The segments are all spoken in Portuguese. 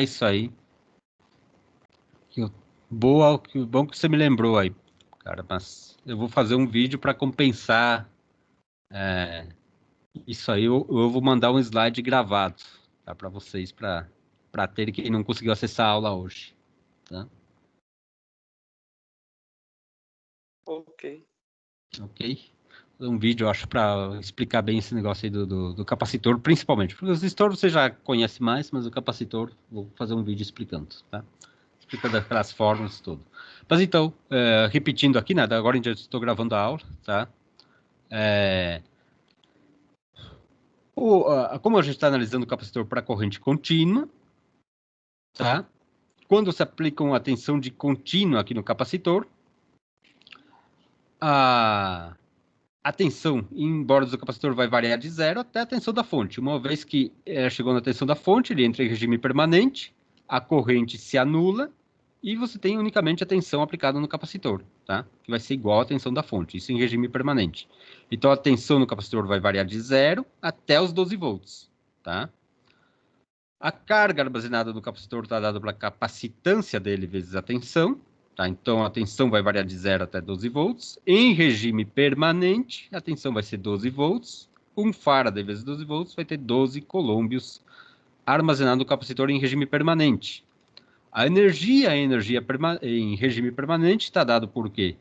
isso aí. Bom que você me lembrou aí, cara, mas eu vou fazer um vídeo para compensar isso aí. Eu vou mandar um slide gravado, tá, para vocês, para ter quem não conseguiu acessar a aula hoje, tá? Ok. Ok? Um vídeo, eu acho, para explicar bem esse negócio aí do capacitor, principalmente. Porque os resistores você já conhece mais, mas o capacitor, vou fazer um vídeo explicando, tá? Explicando aquelas fórmulas e tudo. Mas então, repetindo aqui, né? Agora eu já estou gravando a aula, tá? Como a gente está analisando o capacitor para corrente contínua, tá? Quando se aplica uma tensão de contínua aqui no capacitor, a tensão em bordas do capacitor vai variar de zero até a tensão da fonte. Uma vez que chegou na tensão da fonte, ele entra em regime permanente, a corrente se anula e você tem unicamente a tensão aplicada no capacitor, tá? Que vai ser igual à tensão da fonte, isso em regime permanente. Então a tensão no capacitor vai variar de zero até os 12 volts, tá? A carga armazenada no capacitor está dada pela capacitância dele vezes a tensão, tá? Então a tensão vai variar de 0 até 12 volts. Em regime permanente, a tensão vai ser 12 volts. 1 Faraday vezes 12 volts vai ter 12 colombios armazenado no capacitor em regime permanente. A energia em regime permanente está dado por quê?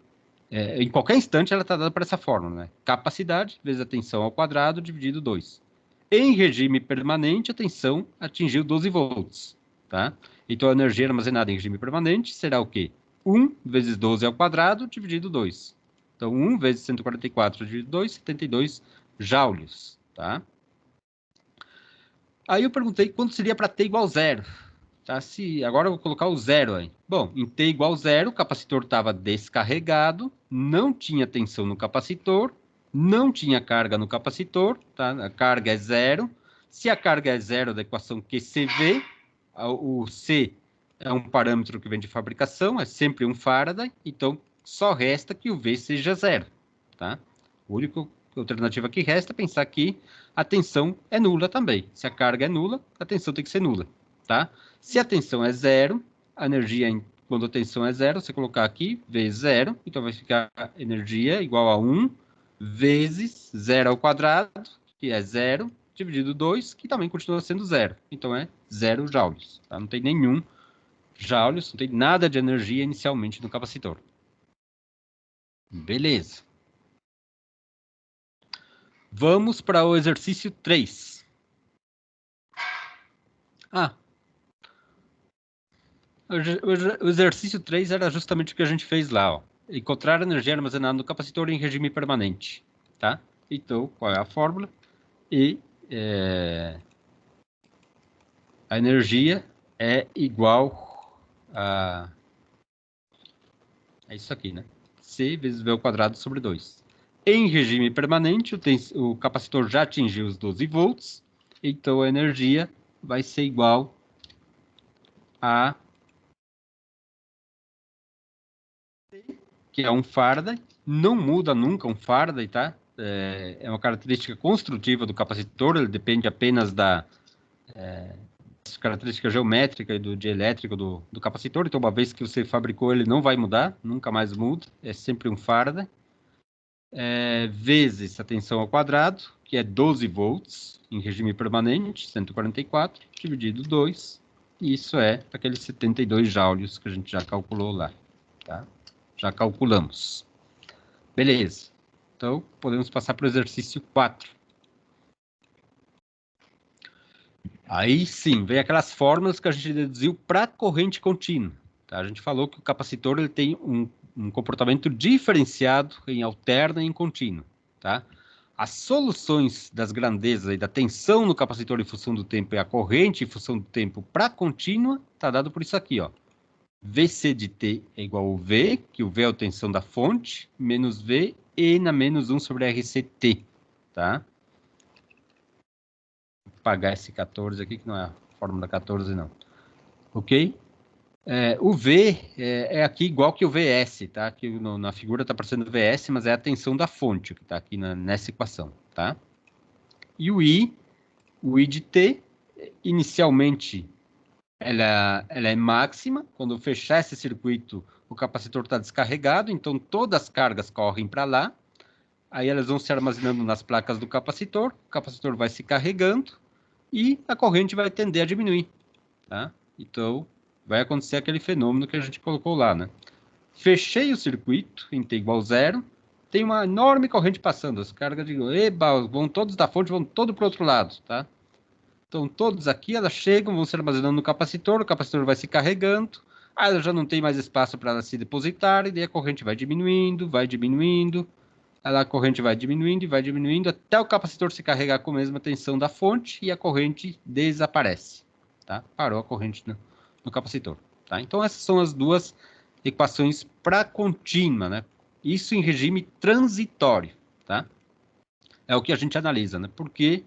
Em qualquer instante ela está dada por essa fórmula, né? Capacidade vezes a tensão ao quadrado dividido 2. Em regime permanente, a tensão atingiu 12 volts, tá? Então, a energia armazenada em regime permanente será o quê? 1 vezes 12 ao quadrado dividido 2. Então, 1 vezes 144 dividido 2, 72 joules, tá? Aí eu perguntei quanto seria para T igual a zero. Tá? Agora eu vou colocar o zero aí. Bom, em T igual a zero, o capacitor estava descarregado, não tinha tensão no capacitor, não tinha carga no capacitor, tá? A carga é zero. Se a carga é zero da equação QCV, o C é um parâmetro que vem de fabricação, é sempre um Faraday, então só resta que o V seja zero. Tá? A única alternativa que resta é pensar que a tensão é nula também. Se a carga é nula, a tensão tem que ser nula. Tá? Se a tensão é zero, a energia, quando a tensão é zero, você colocar aqui, vezes zero, então vai ficar energia igual a 1 vezes zero ao quadrado, que é zero, dividido 2, que também continua sendo zero. Então é 0 joules. Tá? Não tem nenhum joules, não tem nada de energia inicialmente no capacitor. Beleza. Vamos para o exercício 3. O exercício 3 era justamente o que a gente fez lá, ó. Encontrar energia armazenada no capacitor em regime permanente, tá? Então, qual é a fórmula? A energia é igual a... É isso aqui, né? C vezes V ao quadrado sobre 2. Em regime permanente, o capacitor já atingiu os 12 volts, então a energia vai ser igual a... que é um Faraday, não muda nunca um Faraday, tá? É uma característica construtiva do capacitor, ele depende apenas da característica geométrica e do dielétrico do capacitor, então uma vez que você fabricou ele não vai mudar, nunca mais muda, é sempre um Faraday, vezes a tensão ao quadrado, que é 12 volts, em regime permanente, 144, dividido 2, e isso é aqueles 72 joules que a gente já calculou lá, tá? Já calculamos. Beleza. Então, podemos passar para o exercício 4. Aí sim, vem aquelas fórmulas que a gente deduziu para corrente contínua. Tá? A gente falou que o capacitor ele tem um comportamento diferenciado em alterna e em contínuo. Tá? As soluções das grandezas e da tensão no capacitor em função do tempo e a corrente em função do tempo para contínua está dado por isso aqui, ó. VC de T é igual ao V, que o V é a tensão da fonte, menos V, E na menos 1 sobre RCT, tá? Vou apagar esse 14 aqui, que não é a fórmula 14, não. Ok? O V é aqui igual que o VS, tá? Aqui na figura está aparecendo VS, mas é a tensão da fonte, que está aqui nessa equação, tá? E o I de T, inicialmente ela é máxima. Quando eu fechar esse circuito, o capacitor está descarregado, então todas as cargas correm para lá. Aí elas vão se armazenando nas placas do capacitor, o capacitor vai se carregando e a corrente vai tender a diminuir, tá? Então, vai acontecer aquele fenômeno que a gente colocou lá, né? Fechei o circuito em T igual 0, tem uma enorme corrente passando, as cargas de eba, vão todos da fonte, vão todo para o outro lado, tá? Então, todos aqui, elas chegam, vão se armazenando no capacitor, o capacitor vai se carregando, aí ela já não tem mais espaço para ela se depositar, e daí a corrente vai diminuindo, aí a corrente vai diminuindo e vai diminuindo até o capacitor se carregar com a mesma tensão da fonte e a corrente desaparece, tá? Parou a corrente no capacitor, tá? Então, essas são as duas equações para contínua, né? Isso em regime transitório, tá? É o que a gente analisa, né? Porque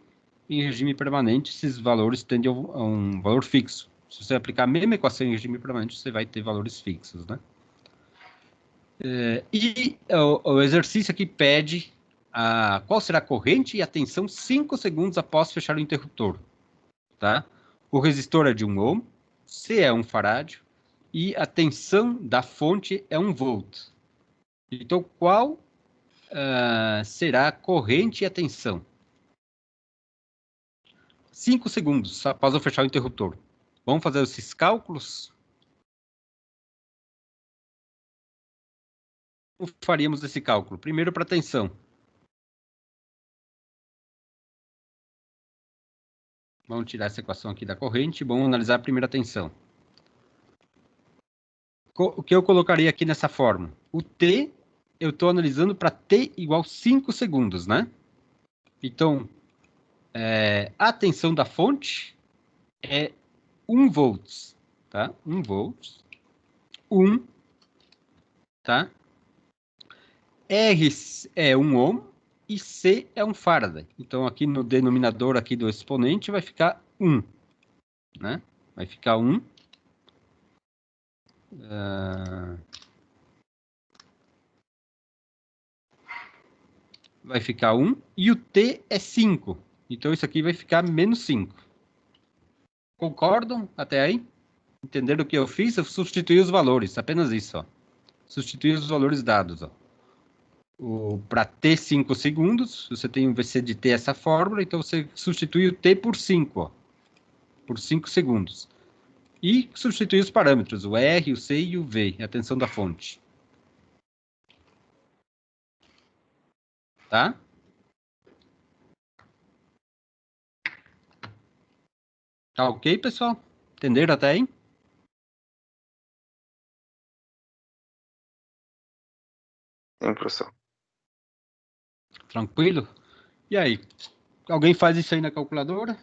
em regime permanente esses valores tendem a um valor fixo. Se você aplicar a mesma equação em regime permanente, você vai ter valores fixos, né? E o exercício aqui pede qual será a corrente e a tensão 5 segundos após fechar o interruptor, tá? O resistor é de 1 ohm, C é 1 farad e a tensão da fonte é 1 volt. Então, qual será a corrente e a tensão? 5 segundos após eu fechar o interruptor. Vamos fazer esses cálculos? Como faríamos esse cálculo? Primeiro para a tensão. Vamos tirar essa equação aqui da corrente. Vamos analisar a primeira tensão. O que eu colocaria aqui nessa forma? O T, eu estou analisando para T igual 5 segundos, né? Então, a tensão da fonte é 1 volts, tá? 1 volts. 1, tá? R é 1 ohm e C é 1 farad. Então, aqui no denominador aqui do exponente vai ficar 1, né? Vai ficar 1. Vai ficar 1 e o T é 5. Então, isso aqui vai ficar menos 5. Concordam até aí? Entenderam o que eu fiz? Eu substituí os valores, apenas isso, ó. Substituí os valores dados, ó. Para T 5 segundos, você tem um VC de T essa fórmula, então você substitui o T por 5, ó. Por 5 segundos. E substituir os parâmetros, o R, o C e o V, a tensão da fonte. Tá? Tá ok, pessoal? Entenderam até aí? Sim, professor. Tranquilo? E aí? Alguém faz isso aí na calculadora?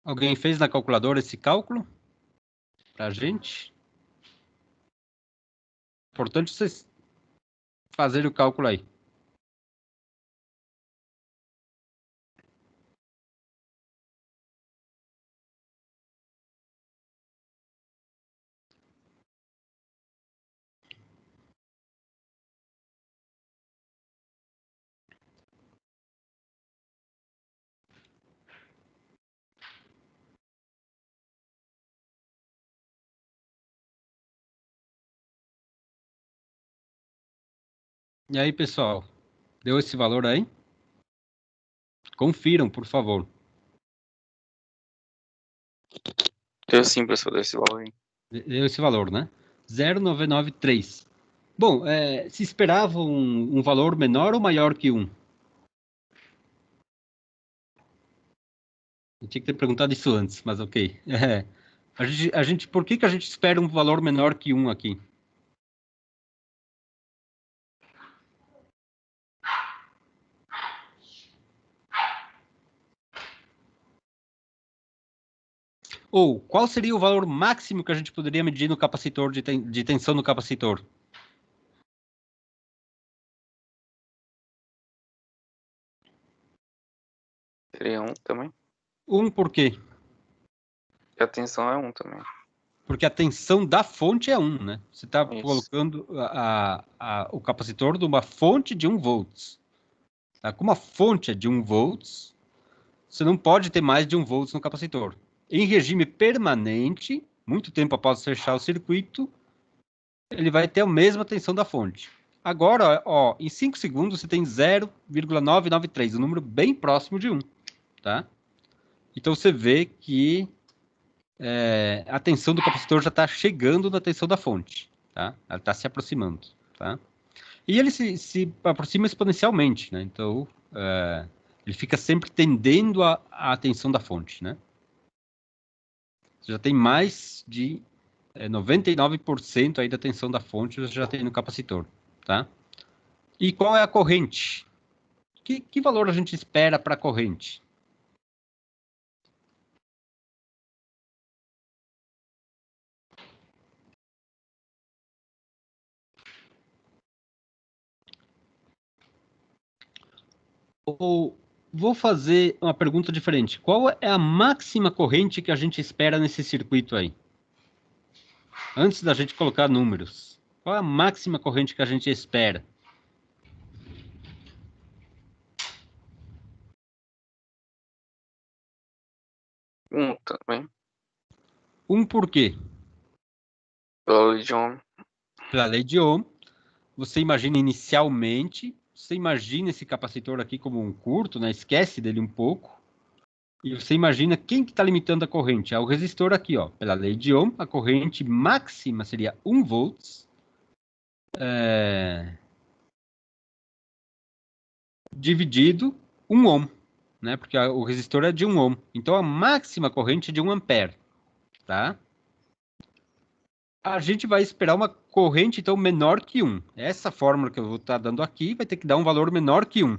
Alguém fez na calculadora esse cálculo? Pra gente? Importante vocês fazerem o cálculo aí. E aí, pessoal? Deu esse valor aí? Confiram, por favor. Eu sim, professor, desse valor aí. Deu esse valor, né? 0,993. Bom, se esperava um valor menor ou maior que 1? Eu tinha que ter perguntado isso antes, mas ok. Por que a gente espera um valor menor que 1 aqui? Ou qual seria o valor máximo que a gente poderia medir no capacitor de tensão no capacitor? Seria 1 também? 1 por quê? E a tensão é 1 também. Porque a tensão da fonte é 1, né? Você está Isso. colocando o capacitor de uma fonte de 1 volts. Tá? Como a fonte é de 1 volts, você não pode ter mais de 1 volts no capacitor. Em regime permanente, muito tempo após fechar o circuito, ele vai ter a mesma tensão da fonte. Agora, ó, em 5 segundos, você tem 0,993, um número bem próximo de 1. Tá? Então, você vê que a tensão do capacitor já está chegando na tensão da fonte. Tá? Ela está se aproximando. Tá? E ele se aproxima exponencialmente. Né? Então, ele fica sempre tendendo à tensão da fonte. Né? Você já tem mais de 99% aí da tensão da fonte, você já tem no capacitor. Tá? E qual é a corrente? Que valor a gente espera para a corrente? Ou vou fazer uma pergunta diferente. Qual é a máxima corrente que a gente espera nesse circuito aí? Antes da gente colocar números. Qual é a máxima corrente que a gente espera? 1 também. 1 por quê? Pela lei de Ohm. Pela lei de Ohm. Você imagina inicialmente, você imagina esse capacitor aqui como um curto, né? Esquece dele um pouco. E você imagina quem que está limitando a corrente? É o resistor aqui, ó. Pela lei de Ohm, a corrente máxima seria 1 volts. Dividido 1 ohm, né? Porque o resistor é de 1 ohm. Então, a máxima corrente é de 1 ampere, tá? A gente vai esperar uma corrente, então, menor que 1. Essa fórmula que eu vou estar dando aqui vai ter que dar um valor menor que 1.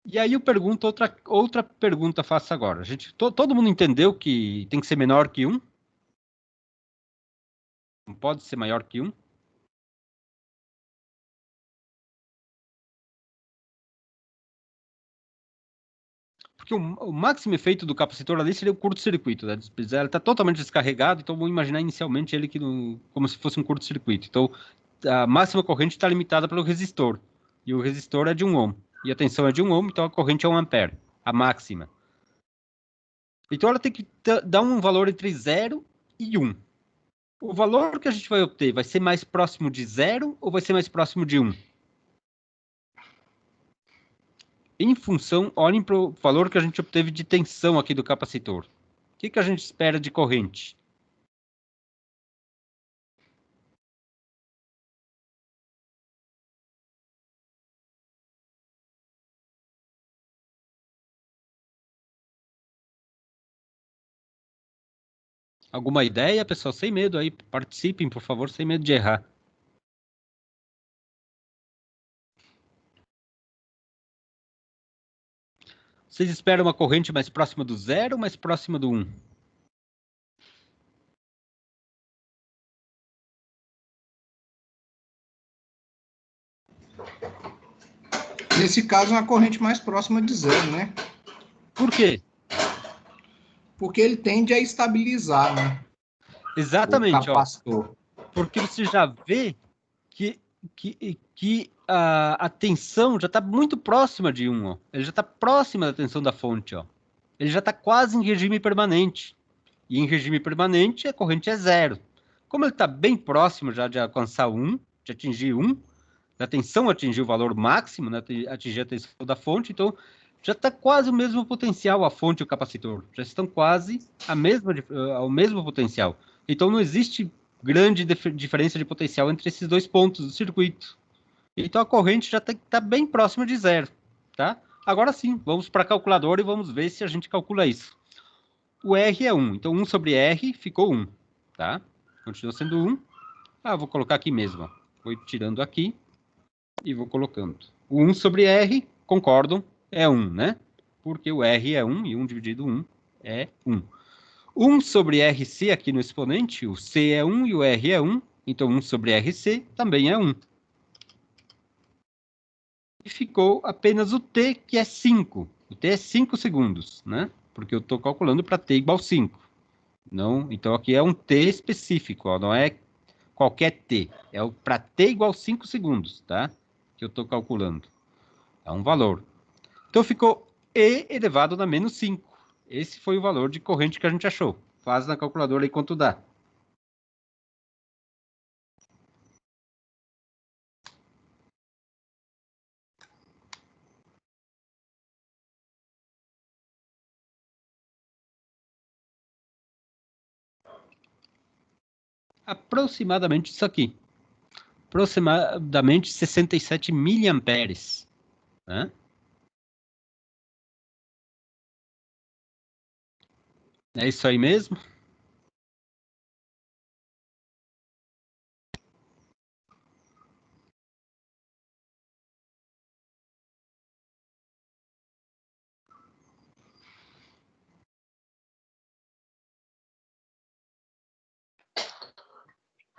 E aí eu pergunto, outra pergunta faço agora. Todo mundo entendeu que tem que ser menor que 1? Não pode ser maior que 1? Porque o máximo efeito do capacitor ali seria o curto-circuito, né? Ele está totalmente descarregado, então vamos imaginar inicialmente ele como se fosse um curto-circuito. Então, a máxima corrente está limitada pelo resistor. E o resistor é de 1 ohm. E a tensão é de 1 ohm, então a corrente é 1 ampere, a máxima. Então ela tem que dar um valor entre 0 e 1. O valor que a gente vai obter vai ser mais próximo de 0 ou vai ser mais próximo de 1? Em função, olhem para o valor que a gente obteve de tensão aqui do capacitor. O que a gente espera de corrente? Alguma ideia, pessoal? Sem medo aí, participem, por favor, sem medo de errar. Vocês esperam uma corrente mais próxima do 0 ou mais próxima do 1? Nesse caso, uma corrente mais próxima de 0, né? Por quê? Porque ele tende a estabilizar, né? Exatamente, O capacitor. Porque você já vê que a tensão já está muito próxima de 1, ó. Ele já está próxima da tensão da fonte, ó. Ele já está quase em regime permanente. E em regime permanente, a corrente é 0. Como ele está bem próximo já de alcançar 1, de atingir 1, a tensão atingir o valor máximo, né, atingir a tensão da fonte, então já está quase o mesmo potencial a fonte e o capacitor. Já estão quase ao mesmo potencial. Então não existe grande diferença de potencial entre esses dois pontos do circuito. Então a corrente já está bem próxima de 0. Tá? Agora sim, vamos para a calculadora e vamos ver se a gente calcula isso. O R é 1, então 1 sobre R ficou 1. Tá? Continua sendo 1. Vou colocar aqui mesmo. Ó. Vou tirando aqui e vou colocando. O 1 sobre R, concordam, é 1, né? Porque o R é 1 e 1 dividido 1 é 1. 1 sobre RC aqui no exponente, o C é 1 e o R é 1, então 1 sobre RC também é 1. E ficou apenas o T, que é 5. O T é 5 segundos, né? Porque eu estou calculando para T igual 5. Não, então aqui é um T específico, ó, não é qualquer T. É o para T igual 5 segundos, tá? Que eu estou calculando. É um valor. Então ficou E elevado na menos 5. Esse foi o valor de corrente que a gente achou. Faz na calculadora aí quanto dá. Aproximadamente isso aqui. Aproximadamente 67 miliamperes. Né? É isso aí mesmo?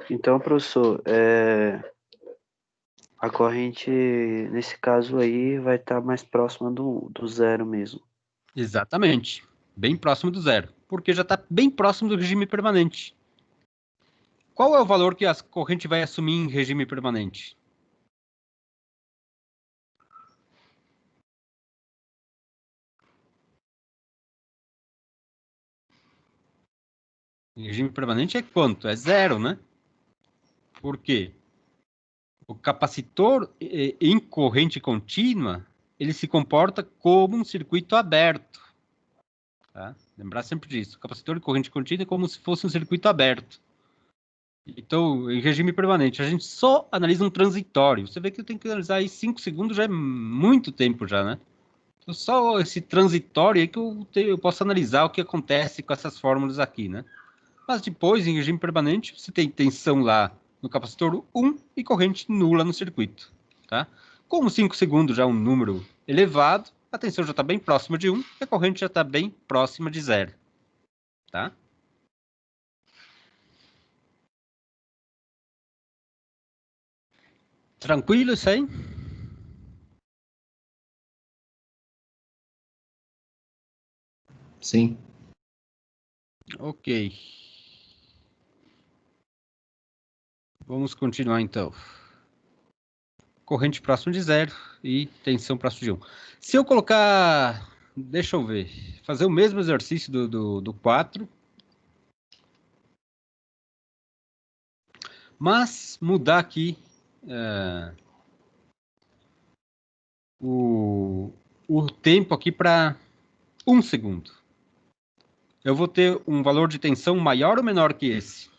Então, professor, a corrente, nesse caso aí, vai estar mais próxima do zero mesmo. Exatamente. Bem próximo do zero. Porque já está bem próximo do regime permanente. Qual é o valor que a corrente vai assumir em regime permanente? Em regime permanente é quanto? É zero, né? Por quê? O capacitor em corrente contínua, ele se comporta como um circuito aberto. Tá? Lembrar sempre disso. O capacitor em corrente contínua é como se fosse um circuito aberto. Então, em regime permanente, a gente só analisa um transitório. Você vê que eu tenho que analisar aí 5 segundos, já é muito tempo já, né? Então, só esse transitório aí que eu posso analisar o que acontece com essas fórmulas aqui, né? Mas depois, em regime permanente, você tem tensão lá no capacitor 1 e corrente nula no circuito, tá? Como 5 segundos já é um número elevado, a tensão já está bem próxima de 1 e a corrente já está bem próxima de 0, tá? Tranquilo isso aí? Sim. Ok. Vamos continuar então. Corrente próximo de 0 e tensão próximo de 1. Se eu colocar, deixa eu ver, fazer o mesmo exercício do 4, mas mudar aqui o tempo aqui para 1 segundo. Eu vou ter um valor de tensão maior ou menor que esse?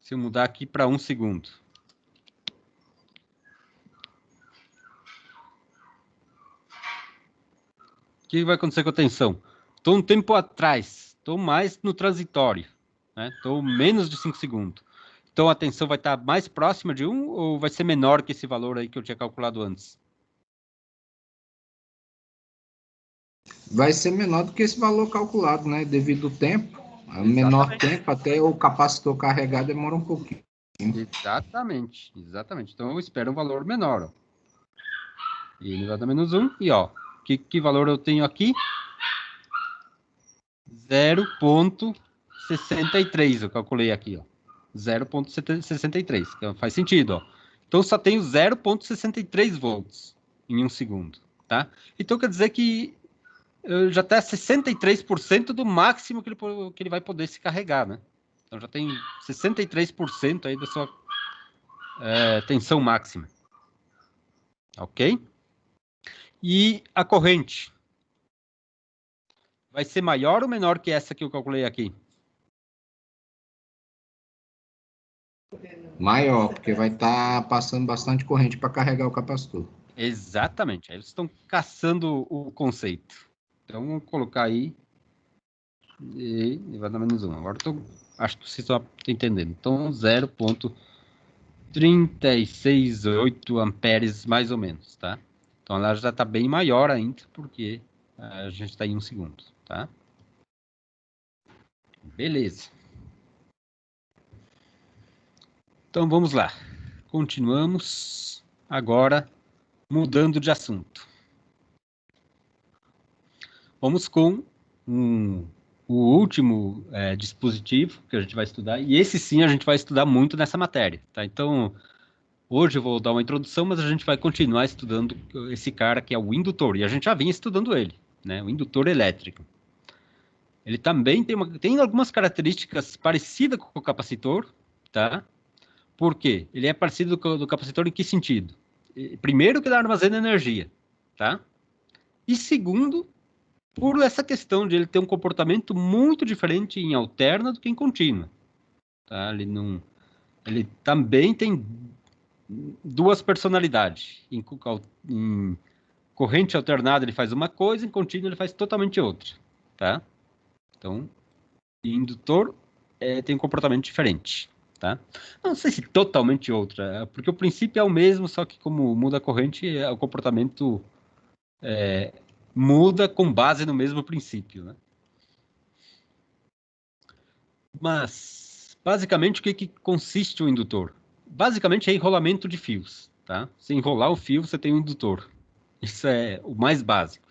Se eu mudar aqui para 1 segundo. O que vai acontecer com a tensão? Estou um tempo atrás, estou mais no transitório, né? Estou menos de 5 segundos. Então a tensão vai estar mais próxima de 1 ou vai ser menor que esse valor aí que eu tinha calculado antes? Vai ser menor do que esse valor calculado, né? Devido ao tempo. A menor Exatamente. tempo, até o capacitor carregar demora um pouquinho. Exatamente, exatamente. Então eu espero um valor menor. Ó. E elevado a menos 1. E ó, que valor eu tenho aqui? 0,63 eu calculei aqui, ó. 0,63, que faz sentido, ó. Então só tenho 0,63 volts em 1 segundo, tá? Então quer dizer que já está 63% do máximo que ele vai poder se carregar, né? Então já tem 63% aí da sua tensão máxima. Ok? E a corrente vai ser maior ou menor que essa que eu calculei aqui? Maior, porque vai estar passando bastante corrente para carregar o capacitor. Exatamente. Aí vocês estão caçando o conceito. Então, vamos colocar aí e vai dar menos 1. Agora, acho que vocês estão entendendo. Então, 0,368 amperes, mais ou menos, tá? Então, ela já está bem maior ainda, porque a gente está em 1 segundo, tá? Beleza. Então, vamos lá. Continuamos. Agora, mudando de assunto. Vamos com o último dispositivo que a gente vai estudar. E esse sim a gente vai estudar muito nessa matéria. Tá? Então, hoje eu vou dar uma introdução, mas a gente vai continuar estudando esse cara que é o indutor. E a gente já vinha estudando ele, né? O indutor elétrico. Ele também tem algumas características parecidas com o capacitor, tá? Por quê? Ele é parecido do capacitor em que sentido? Primeiro, que ele armazena energia, tá? E segundo, por essa questão de ele ter um comportamento muito diferente em alterna do que em contínua, tá? Ele também tem duas personalidades. Em corrente alternada ele faz uma coisa, em contínua ele faz totalmente outra, tá? Então, indutor tem um comportamento diferente, tá? Não sei se totalmente outra, porque o princípio é o mesmo, só que como muda a corrente, o comportamento muda com base no mesmo princípio, né? Mas, basicamente, o que consiste o indutor? Basicamente é enrolamento de fios, tá? Se enrolar o fio, você tem um indutor. Isso é o mais básico.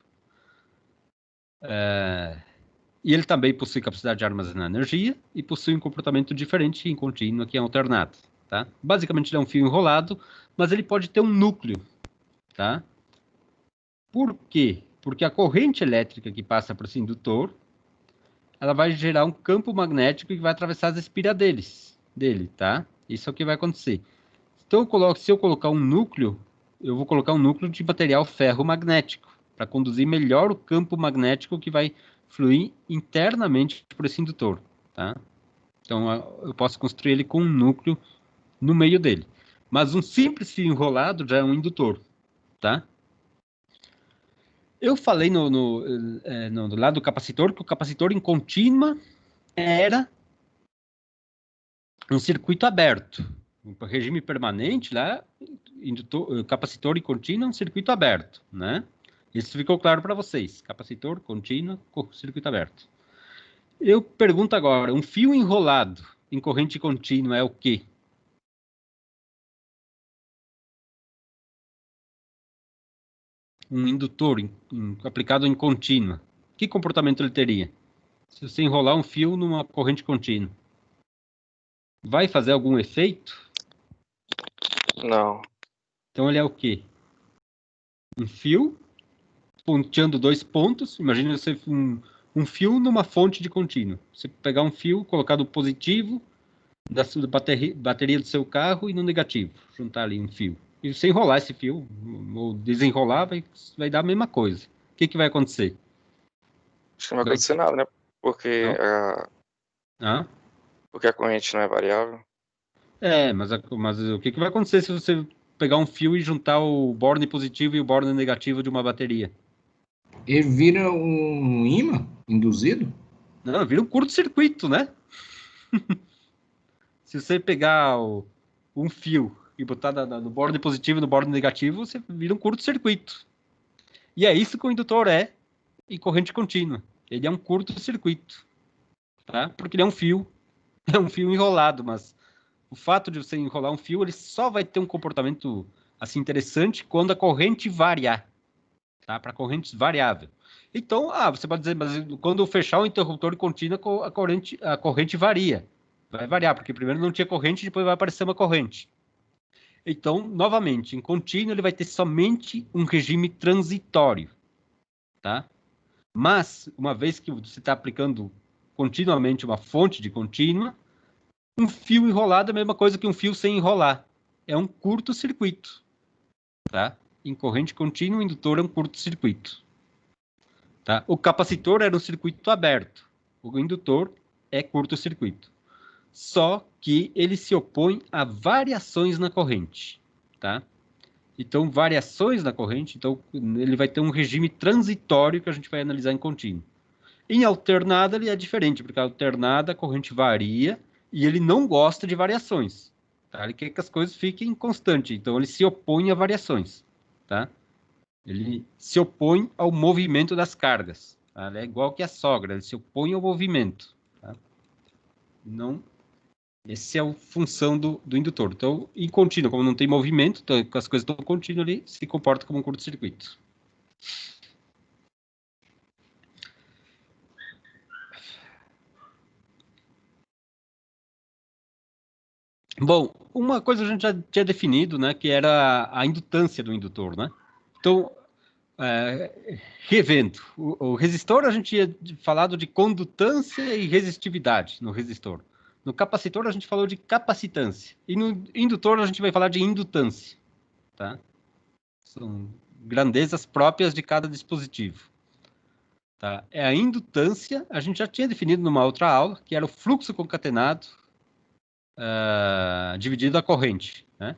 E ele também possui capacidade de armazenar energia e possui um comportamento diferente em contínua que em alternado, tá? Basicamente ele é um fio enrolado, mas ele pode ter um núcleo, tá? Por quê? Porque a corrente elétrica que passa por esse indutor, ela vai gerar um campo magnético que vai atravessar as espiras dele, tá? Isso é o que vai acontecer. Então, se eu colocar um núcleo, eu vou colocar um núcleo de material ferromagnético para conduzir melhor o campo magnético que vai fluir internamente por esse indutor, tá? Então, eu posso construir ele com um núcleo no meio dele. Mas um simples fio enrolado já é um indutor, tá? Eu falei no lado do capacitor que o capacitor em contínua era um circuito aberto. Um regime permanente lá, capacitor em contínua é um circuito aberto, né? Isso ficou claro para vocês. Capacitor, contínuo, circuito aberto. Eu pergunto agora, um fio enrolado em corrente contínua é o quê? Um indutor aplicado em contínua. Que comportamento ele teria? Se você enrolar um fio numa corrente contínua. Vai fazer algum efeito? Não. Então ele é o quê? Um fio ponteando dois pontos. Imagina você um fio numa fonte de contínuo. Você pegar um fio, colocar no positivo da bateria do seu carro e no negativo. Juntar ali um fio. E você enrolar esse fio, ou desenrolar, vai dar a mesma coisa. O que vai acontecer? Acho que não vai acontecer nada, né? Porque Ah? porque a corrente não é variável. Mas o que vai acontecer se você pegar um fio e juntar o borne positivo e o borne negativo de uma bateria? Ele vira um ímã induzido? Não, vira um curto-circuito, né? Se você pegar um fio e botar no borne positivo e no borne negativo, você vira um curto-circuito. E é isso que o indutor é em corrente contínua. Ele é um curto-circuito, tá? Porque ele é um fio enrolado, mas o fato de você enrolar um fio, ele só vai ter um comportamento assim interessante quando a corrente variar, tá? Para corrente variável. Então, você pode dizer, mas quando eu fechar o interruptor contínuo, a corrente varia. Vai variar, porque primeiro não tinha corrente, depois vai aparecer uma corrente. Então, novamente, em contínuo ele vai ter somente um regime transitório, tá? Mas, uma vez que você está aplicando continuamente uma fonte de contínua, um fio enrolado é a mesma coisa que um fio sem enrolar. É um curto-circuito, tá? Em corrente contínua, o indutor é um curto-circuito. Tá? O capacitor era um circuito aberto. O indutor é curto-circuito. Só que ele se opõe a variações na corrente, tá? Então, variações na corrente, então ele vai ter um regime transitório que a gente vai analisar em contínuo. Em alternada, ele é diferente, porque a alternada a corrente varia e ele não gosta de variações, tá? Ele quer que as coisas fiquem constantes, então ele se opõe a variações, tá? Ele se opõe ao movimento das cargas, tá? Ele é igual que a sogra, ele se opõe ao movimento, tá? Não Essa é a função do indutor. Então, em contínuo, como não tem movimento, então, as coisas estão contínuas ali, se comporta como um curto-circuito. Bom, uma coisa a gente já tinha definido, né, que era a indutância do indutor, né? Então, revendo, o resistor a gente tinha falado de condutância e resistividade no resistor. No capacitor a gente falou de capacitância. E no indutor a gente vai falar de indutância, tá? São grandezas próprias de cada dispositivo. Tá? É a indutância, a gente já tinha definido numa outra aula, que era o fluxo concatenado dividido a corrente, né?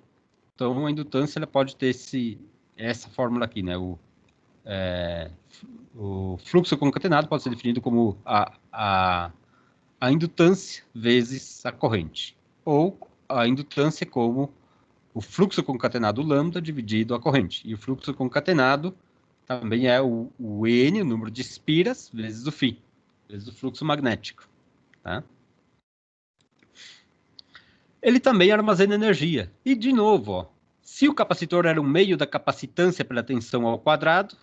Então, a indutância ela pode ter essa fórmula aqui, né? O fluxo concatenado pode ser definido como a indutância vezes a corrente, ou a indutância como o fluxo concatenado lambda dividido a corrente. E o fluxo concatenado também é o N, o número de espiras, vezes o φ, vezes o fluxo magnético. Tá? Ele também armazena energia. E, de novo, ó, se o capacitor era um meio da capacitância pela tensão ao quadrado,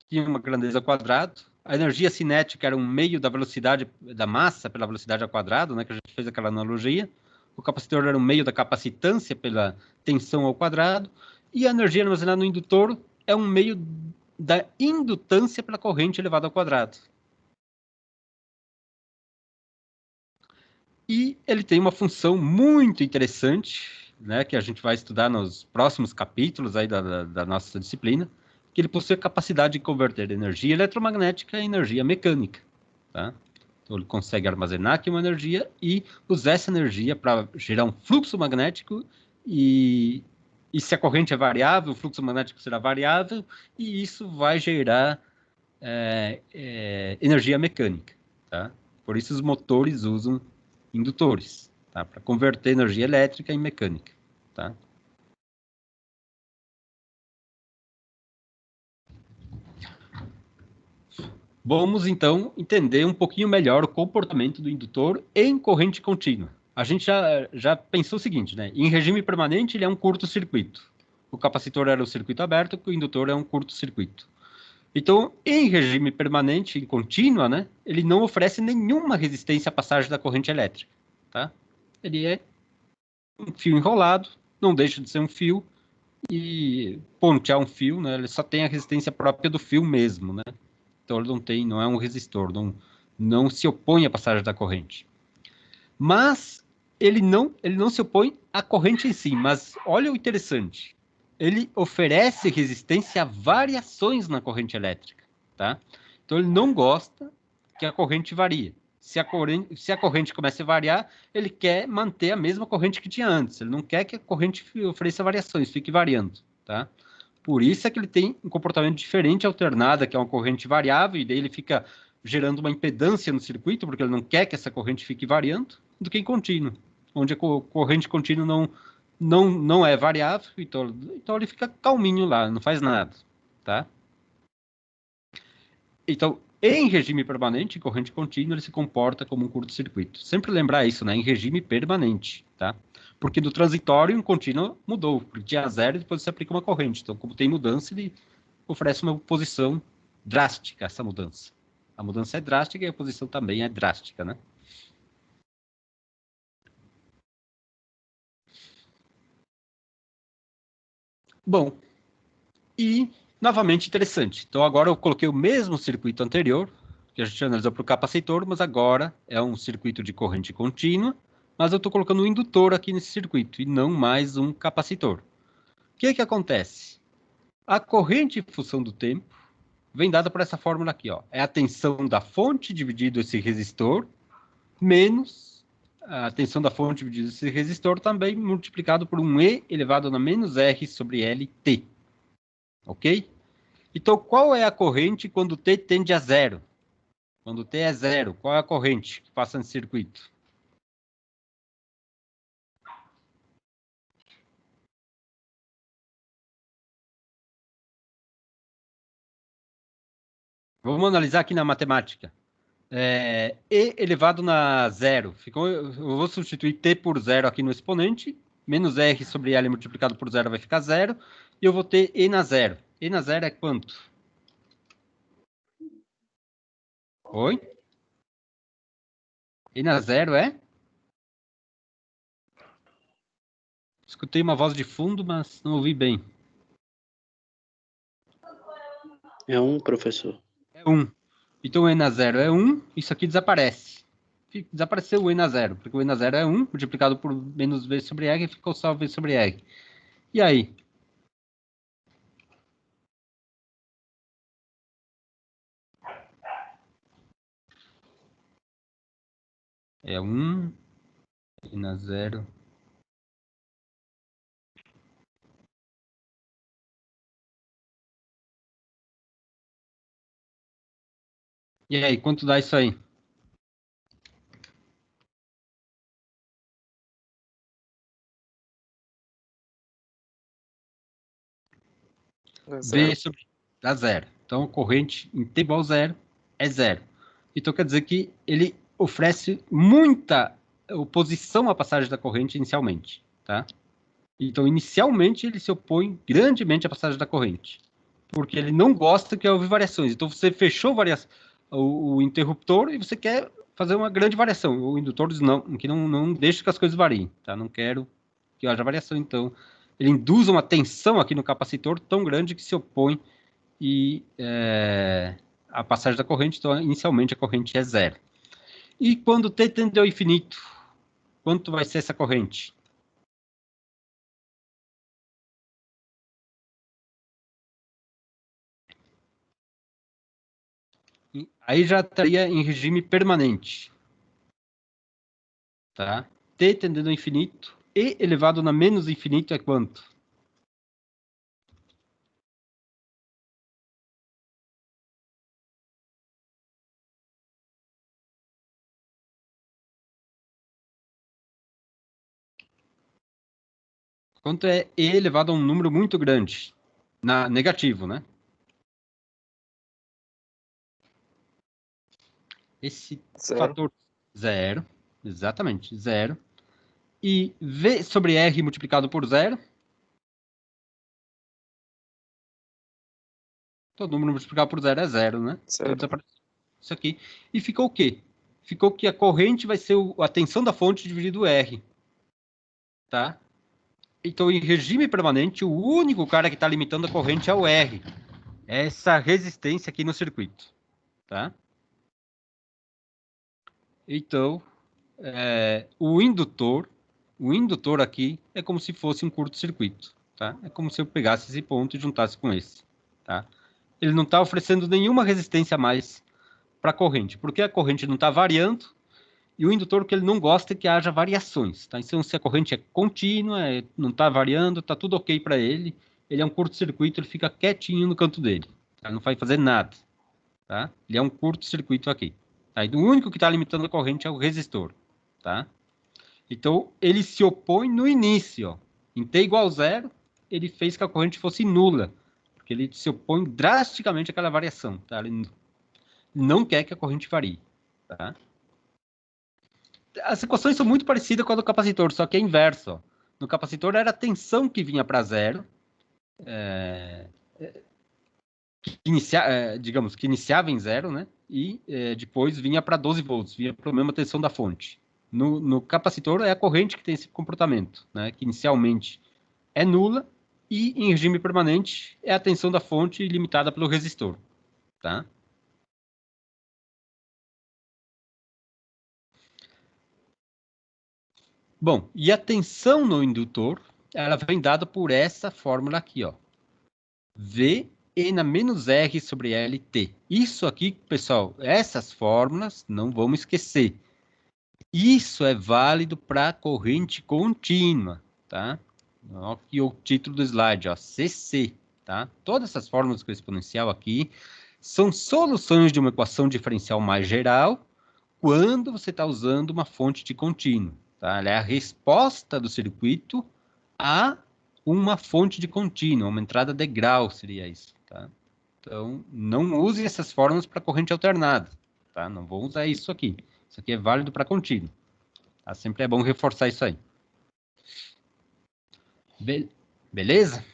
tinha uma grandeza ao quadrado, a energia cinética era um meio da velocidade da massa pela velocidade ao quadrado, né, que a gente fez aquela analogia. O capacitor era um meio da capacitância pela tensão ao quadrado, e a energia armazenada no indutor é um meio da indutância pela corrente elevada ao quadrado. E ele tem uma função muito interessante, né, que a gente vai estudar nos próximos capítulos aí da nossa disciplina, que ele possui a capacidade de converter energia eletromagnética em energia mecânica. Tá? Então ele consegue armazenar aqui uma energia e usar essa energia para gerar um fluxo magnético e se a corrente é variável, o fluxo magnético será variável e isso vai gerar energia mecânica. Tá? Por isso os motores usam indutores, tá? Para converter energia elétrica em mecânica. Tá? Vamos, então, entender um pouquinho melhor o comportamento do indutor em corrente contínua. A gente já pensou o seguinte, né? Em regime permanente, ele é um curto-circuito. O capacitor era o circuito aberto, o indutor é um curto-circuito. Então, em regime permanente, em contínua, né? Ele não oferece nenhuma resistência à passagem da corrente elétrica. Tá? Ele é um fio enrolado, não deixa de ser um fio, e pontear um fio, né? Ele só tem a resistência própria do fio mesmo, né? Então ele não é um resistor, não se opõe à passagem da corrente. Mas ele não se opõe à corrente em si, mas olha o interessante. Ele oferece resistência a variações na corrente elétrica, tá? Então ele não gosta que a corrente varie. Se a corrente começa a variar, ele quer manter a mesma corrente que tinha antes. Ele não quer que a corrente ofereça variações, fique variando, tá? Por isso é que ele tem um comportamento diferente alternada, que é uma corrente variável, e daí ele fica gerando uma impedância no circuito, porque ele não quer que essa corrente fique variando, do que em contínuo, onde a corrente contínua não é variável, então ele fica calminho lá, não faz nada, tá? Então, em regime permanente, corrente contínua, ele se comporta como um curto-circuito. Sempre lembrar isso, né? Em regime permanente, tá? Porque no transitório, em contínuo, mudou. Porque tinha zero e depois você aplica uma corrente. Então, como tem mudança, ele oferece uma posição drástica, essa mudança. A mudança é drástica e a posição também é drástica, né? Bom, e novamente interessante. Então, agora eu coloquei o mesmo circuito anterior, que a gente analisou para o capacitor, mas agora é um circuito de corrente contínua, mas eu estou colocando um indutor aqui nesse circuito e não mais um capacitor. O que acontece? A corrente em função do tempo vem dada por essa fórmula aqui, ó. É a tensão da fonte dividido esse resistor, menos a tensão da fonte dividido esse resistor, também multiplicado por um E elevado a menos R sobre LT. Ok? Então, qual é a corrente quando T tende a zero? Quando T é zero, qual é a corrente que passa no circuito? Vamos analisar aqui na matemática. E elevado na zero. Eu vou substituir T por zero aqui no exponente. Menos R sobre L multiplicado por zero vai ficar zero. E eu vou ter E na zero. E na zero é quanto? Oi? E na zero é? Escutei uma voz de fundo, mas não ouvi bem. É 1, professor. É 1. Então o E na zero é 1. Isso aqui desaparece. Desapareceu o E na zero. Porque o E na zero é 1. Multiplicado por menos V sobre R. Ficou só V sobre R. E aí? É 1. E na zero. E aí, quanto dá isso aí? V sobre dá zero. Então, corrente em T igual a zero é zero. Então, quer dizer que ele oferece muita oposição à passagem da corrente inicialmente. Tá? Então, inicialmente, ele se opõe grandemente à passagem da corrente. Porque ele não gosta que houve variações. Então, você fechou o interruptor e você quer fazer uma grande variação. O indutor diz não, que não deixa que as coisas variem. Tá? Não quero que haja variação. Então, ele induz uma tensão aqui no capacitor tão grande que se opõe a passagem da corrente. Então, inicialmente, a corrente é zero. E quando t tende ao infinito, quanto vai ser essa corrente? Aí já estaria em regime permanente. Tá? T tendendo ao infinito, E elevado na menos infinito é quanto? Quanto é E elevado a um número muito grande? Negativo, né? Esse fator zero, exatamente, zero. E V sobre R multiplicado por zero. Todo número multiplicado por zero é zero, né? Então desapareceu isso aqui. E ficou o quê? Ficou que a corrente vai ser a tensão da fonte dividido R. Tá? Então, em regime permanente, o único cara que está limitando a corrente é o R. É essa resistência aqui no circuito. Tá? Então, o indutor aqui é como se fosse um curto-circuito. Tá? É como se eu pegasse esse ponto e juntasse com esse. Tá? Ele não está oferecendo nenhuma resistência a mais para a corrente, porque a corrente não está variando, e o indutor que ele não gosta é que haja variações. Tá? Então, se a corrente é contínua, não está variando, está tudo ok para ele, ele é um curto-circuito, ele fica quietinho no canto dele. Tá? Não vai fazer nada. Tá? Ele é um curto-circuito aqui. Tá? E o único que está limitando a corrente é o resistor. Tá? Então, ele se opõe no início. Ó. Em T igual a zero, ele fez que a corrente fosse nula, porque ele se opõe drasticamente àquela variação. Tá? Ele não quer que a corrente varie. Tá? As equações são muito parecidas com a do capacitor, só que é inverso. Ó. No capacitor era a tensão que vinha para zero, digamos, que iniciava em zero, né? E depois vinha para 12 volts, vinha para a mesma tensão da fonte. No capacitor é a corrente que tem esse comportamento, né? Que inicialmente é nula e em regime permanente é a tensão da fonte limitada pelo resistor. Tá? Bom, e a tensão no indutor, ela vem dada por essa fórmula aqui, ó. V E na menos R sobre LT. Isso aqui, pessoal, essas fórmulas, não vamos esquecer. Isso é válido para corrente contínua, tá? Aqui o título do slide, ó, CC, tá? Todas essas fórmulas com exponencial aqui são soluções de uma equação diferencial mais geral quando você está usando uma fonte de contínuo. Tá? Ela é a resposta do circuito a uma fonte de contínuo, uma entrada degrau seria isso. Tá? Então, não use essas fórmulas para corrente alternada. tá? Não vou usar isso aqui. Isso aqui é válido para contínuo. Tá? Sempre é bom reforçar isso aí. Beleza?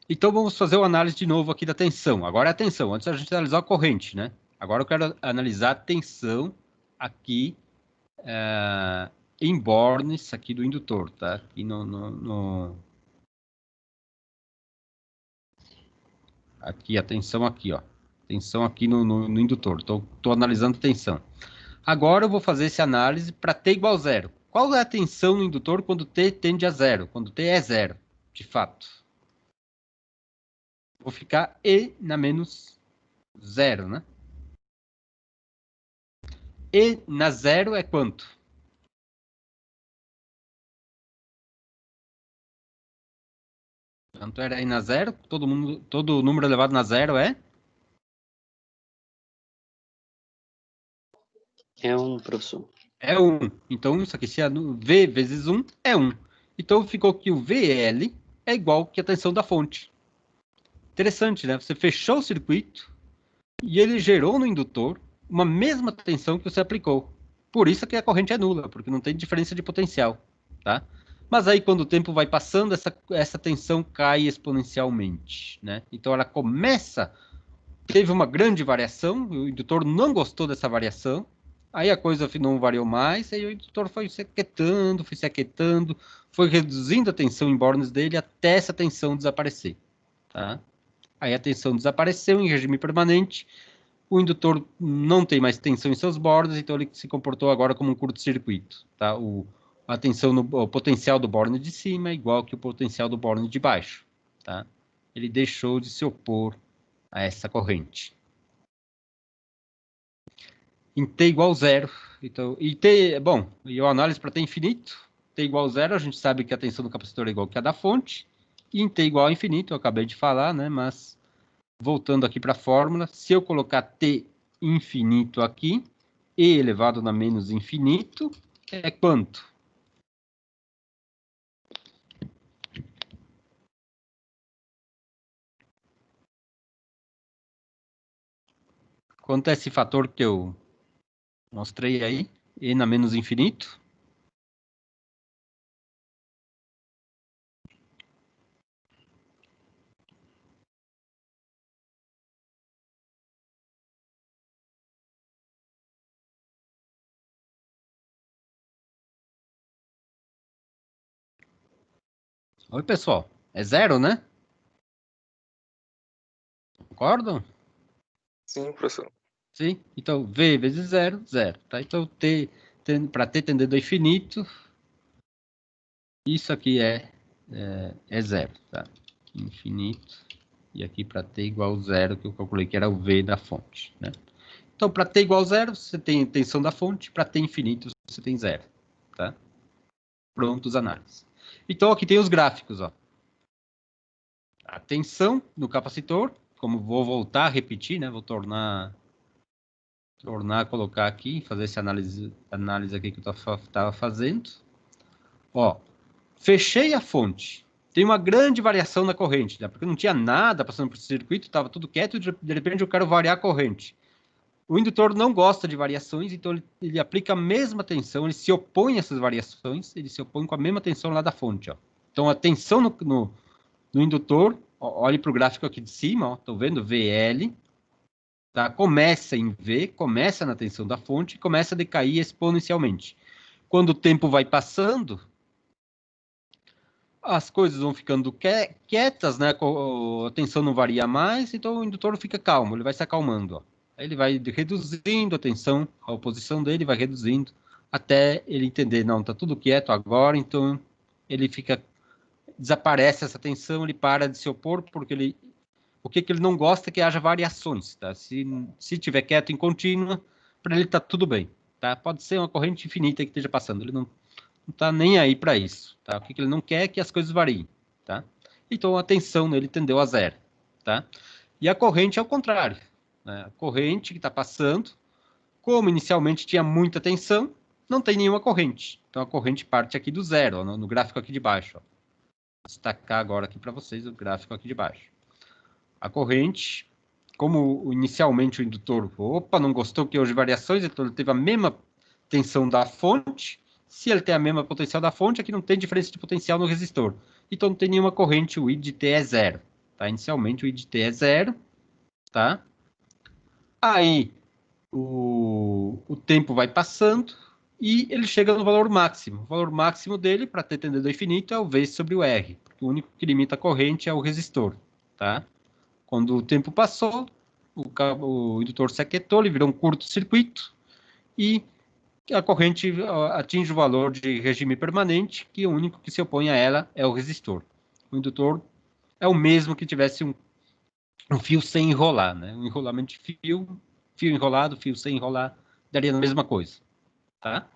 Então, vamos fazer uma análise de novo aqui da tensão. Agora é a tensão. Antes a gente analisar a corrente, né? Agora eu quero analisar a tensão aqui em bornes aqui do indutor, tá? Aqui aqui a tensão aqui, ó. Tensão aqui no indutor. Estou analisando tensão. Agora eu vou fazer essa análise para T igual a zero. Qual é a tensão no indutor quando T tende a zero? Quando T é zero, de fato. Vou ficar E na menos zero, né? E na zero é quanto? Quanto era E na zero? Todo número elevado na zero é? É 1, professor. É 1. Então, isso aqui, se é V vezes 1, é 1. Então, ficou que o VL é igual que a tensão da fonte. Interessante, né? Você fechou o circuito e ele gerou no indutor uma mesma tensão que você aplicou. Por isso que a corrente é nula, porque não tem diferença de potencial, tá? Mas aí, quando o tempo vai passando, essa tensão cai exponencialmente, né? Então, ela teve uma grande variação, o indutor não gostou dessa variação, aí a coisa não variou mais, aí o indutor foi se aquietando, foi reduzindo a tensão em bornes dele até essa tensão desaparecer, tá? Aí a tensão desapareceu em regime permanente, o indutor não tem mais tensão em seus bornes, então ele se comportou agora como um curto-circuito, tá? A tensão o potencial do borne de cima é igual que o potencial do borne de baixo, tá? Ele deixou de se opor a essa corrente. Em T igual a zero, então, e a análise para T infinito, T igual a zero, a gente sabe que a tensão do capacitor é igual que a da fonte, e em T igual a infinito, eu acabei de falar, né, mas voltando aqui para a fórmula, se eu colocar T infinito aqui, E elevado na menos infinito, é quanto? Quanto é esse fator que eu mostrei aí? E na menos infinito? Oi, pessoal. É zero, né? Concordam? Sim, professor. Sim? Então, V vezes zero, zero. Tá? Então, para T tendendo ao infinito, isso aqui é zero. Tá? Infinito. E aqui para T igual a zero, que eu calculei que era o V da fonte. Né? Então, para T igual a zero, você tem tensão da fonte. Para T infinito, você tem zero. Tá? Prontos, análises. Então, aqui tem os gráficos. Ó. A tensão no capacitor, como vou voltar a repetir, né? Vou tornar a colocar aqui, fazer essa análise aqui que eu estava fazendo. Ó, fechei a fonte. Tem uma grande variação na corrente, né? Porque não tinha nada passando por esse circuito, estava tudo quieto, e de repente eu quero variar a corrente. O indutor não gosta de variações, então ele aplica a mesma tensão, ele se opõe a essas variações, ele se opõe com a mesma tensão lá da fonte. Ó. Então a tensão no indutor, ó, olhe para o gráfico aqui de cima, estão vendo? VL, tá? Começa em V, começa na tensão da fonte e começa a decair exponencialmente. Quando o tempo vai passando, as coisas vão ficando quietas, né? A tensão não varia mais, então o indutor fica calmo, ele vai se acalmando. Ó. Aí ele vai reduzindo a tensão, a oposição dele vai reduzindo, até ele entender, não, tá tudo quieto agora, então ele desaparece essa tensão, ele para de se opor, porque o que ele não gosta é que haja variações, tá? Se tiver quieto em contínua, para ele tá tudo bem, tá? Pode ser uma corrente infinita que esteja passando, ele não tá nem aí para isso, tá? O que ele não quer é que as coisas variem, tá? Então a tensão nele tendeu a zero, tá? E a corrente é o contrário, né? A corrente que está passando, como inicialmente tinha muita tensão, não tem nenhuma corrente. Então a corrente parte aqui do zero, ó, no gráfico aqui de baixo. Ó. Vou destacar agora aqui para vocês o gráfico aqui de baixo. A corrente como inicialmente o indutor, opa, não gostou que houve variações, então ele teve a mesma tensão da fonte. Se ele tem a mesma potencial da fonte, aqui não tem diferença de potencial no resistor. Então não tem nenhuma corrente, o I de T é zero. Tá? Inicialmente o I de T é zero. Tá? Aí o tempo vai passando e ele chega no valor máximo. O valor máximo dele, para ter tendendo ao infinito, é o V sobre o R. Porque o único que limita a corrente é o resistor. Tá? Quando o tempo passou, o indutor se aquietou, ele virou um curto-circuito e a corrente atinge o valor de regime permanente, que o único que se opõe a ela é o resistor. O indutor é o mesmo que tivesse um fio sem enrolar, né? Um enrolamento de fio enrolado, fio sem enrolar, daria a mesma coisa, tá?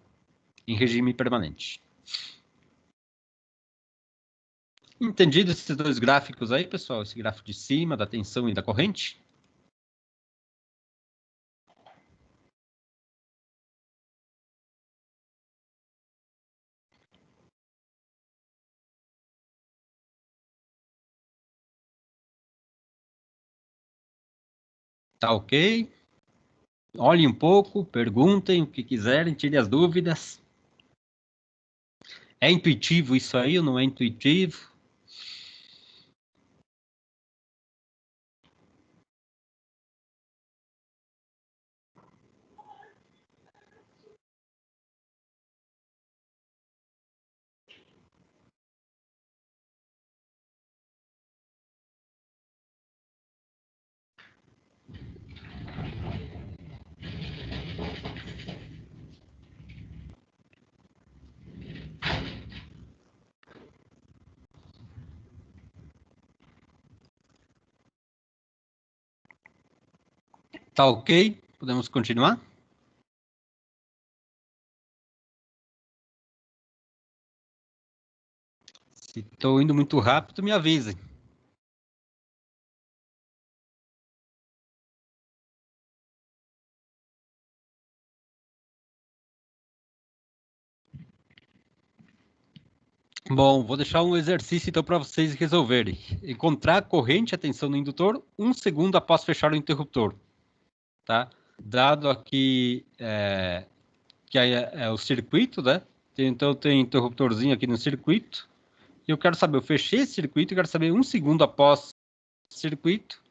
Em regime permanente. Entendido esses dois gráficos aí, pessoal? Esse gráfico de cima, da tensão e da corrente? Tá ok? Olhem um pouco, perguntem o que quiserem, tirem as dúvidas. É intuitivo isso aí ou não é intuitivo? Tá ok? Podemos continuar? Se estou indo muito rápido, me avisem. Bom, vou deixar um exercício então para vocês resolverem. Encontrar a corrente e a tensão no indutor 1 segundo após fechar o interruptor. Tá? Dado aqui que é o circuito, né? Então tem interruptorzinho aqui no circuito. E eu quero saber, eu fechei esse circuito e quero saber 1 segundo após o circuito,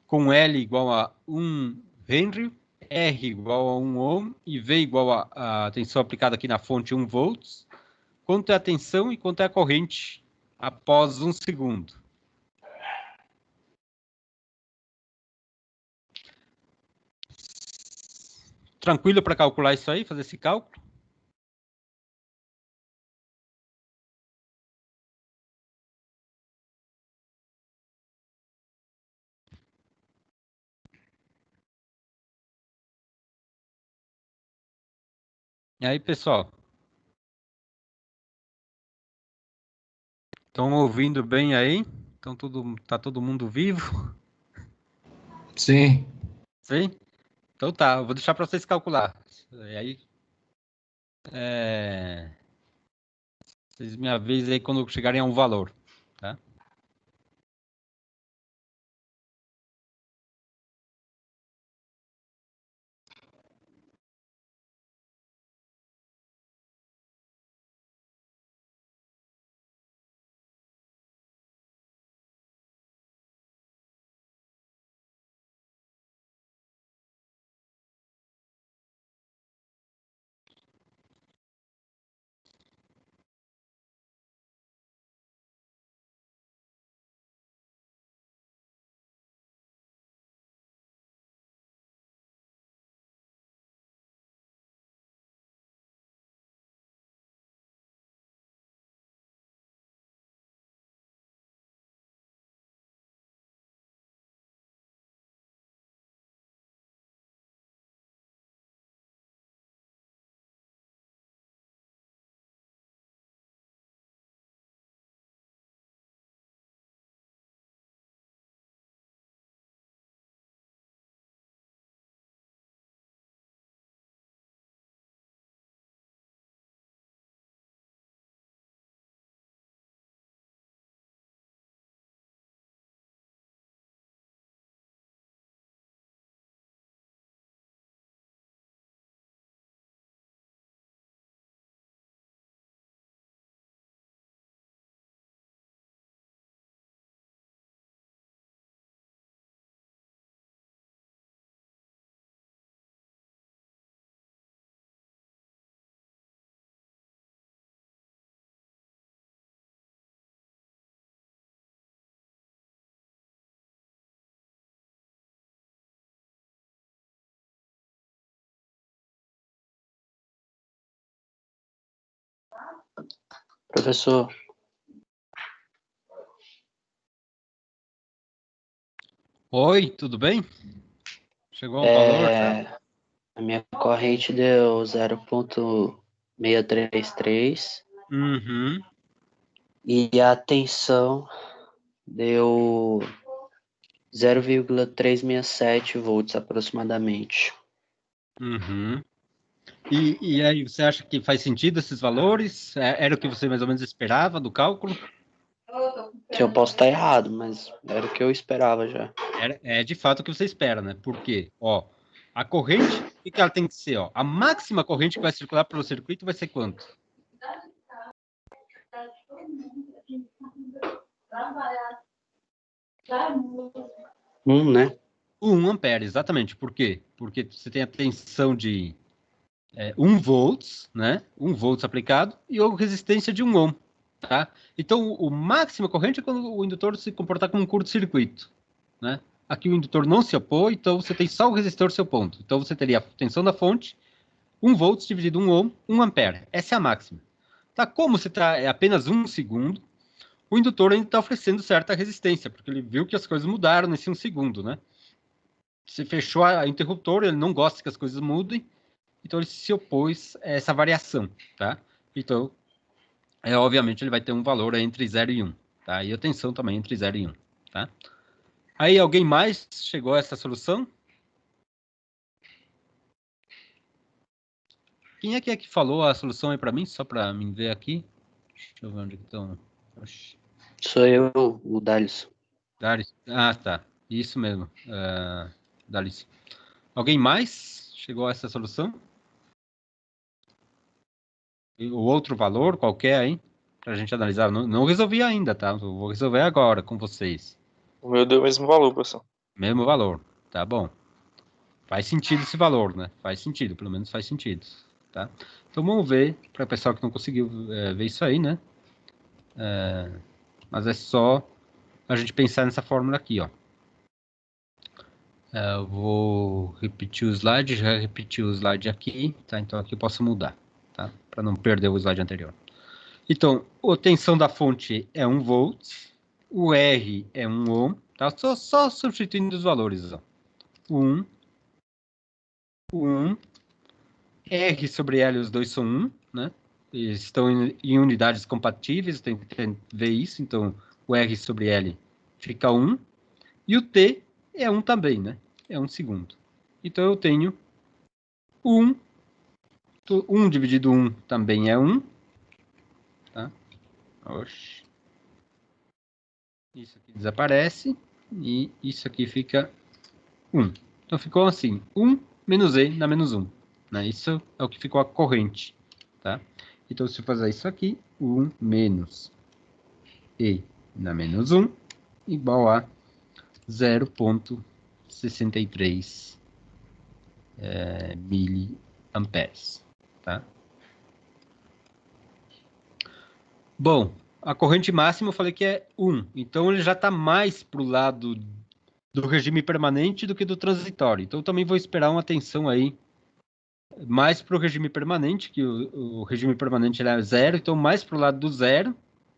com L igual a 1 Henry, R igual a 1 ohm e V igual a tensão aplicada aqui na fonte 1 volts. Quanto é a tensão e quanto é a corrente após 1 segundo. Tranquilo para calcular isso aí, fazer esse cálculo? E aí, pessoal? Estão ouvindo bem aí? Então, tá todo mundo vivo? Sim. Sim? Então tá, eu vou deixar para vocês calcular. E aí, vocês me avisem aí quando chegarem a um valor, tá? Professor, Oi, tudo bem? Chegou ao valor já? a minha corrente deu 0,633 Uhum, e a tensão deu 0,367 volts aproximadamente. uhum. E aí, você acha que faz sentido esses valores? Era o que você mais ou menos esperava do cálculo? Que eu posso estar errado, mas era o que eu esperava já. É de fato o que você espera, né? Por quê? Ó, a corrente, o que ela tem que ser? Ó? A máxima corrente que vai circular pelo circuito vai ser quanto? Né? 1 ampere, exatamente. Por quê? Porque você tem a tensão de 1 volts, né? 1 volts aplicado e a resistência de 1 ohm, tá? Então, o máxima corrente é quando o indutor se comportar como um curto-circuito, né? Aqui o indutor não se opõe, então você tem só o resistor seu ponto. Então, você teria a tensão da fonte, 1 volts dividido 1 ohm, 1 ampere. Essa é a máxima. Tá? Como você está apenas 1 segundo, o indutor ainda está oferecendo certa resistência, porque ele viu que as coisas mudaram nesse 1 segundo, né? Você fechou a interruptor, ele não gosta que as coisas mudem, então ele se opôs a essa variação, tá? Então, obviamente, ele vai ter um valor entre 0 e 1, tá? E a tensão também entre 0 e 1, tá? Aí, alguém mais chegou a essa solução? Quem é que falou a solução aí para mim? Só para mim ver aqui. Deixa eu ver onde estão. Sou eu, o Dalisson. Darius. Ah, tá. Isso mesmo. Darius. Alguém mais chegou a essa solução? O outro valor qualquer aí? Pra gente analisar. Não resolvi ainda, tá? Eu vou resolver agora com vocês. O meu deu o mesmo valor, professor. Mesmo valor. Tá bom. Faz sentido esse valor, né? Faz sentido, pelo menos faz sentido. Tá? Então vamos ver, para o pessoal que não conseguiu ver isso aí, né? Mas é só a gente pensar nessa fórmula aqui, ó. Eu vou repetir o slide, já repeti o slide aqui, tá? Então aqui eu posso mudar, tá? Para não perder o slide anterior. Então, a tensão da fonte é 1 volt, o R é 1 ohm, tá? Só substituindo os valores, ó. 1, R sobre L, os dois são 1, né? Eles estão em unidades compatíveis, tem que ver isso. Então, o R sobre L fica 1. E o T é 1 também, né? É 1 segundo. Então, eu tenho 1. 1 dividido 1 também é 1. Tá? Oxi. Isso aqui desaparece. E isso aqui fica 1. Então, ficou assim. 1 menos E na menos 1. Né? Isso é o que ficou a corrente. Tá? Então, se eu fazer isso aqui, 1 menos E na menos 1, igual a 0,63 miliamperes. Tá? Bom, a corrente máxima eu falei que é 1. Então, ele já está mais para o lado do regime permanente do que do transitório. Então, eu também vou esperar uma tensão aí mais para o regime permanente, que o regime permanente é 0, então mais para o lado do 0,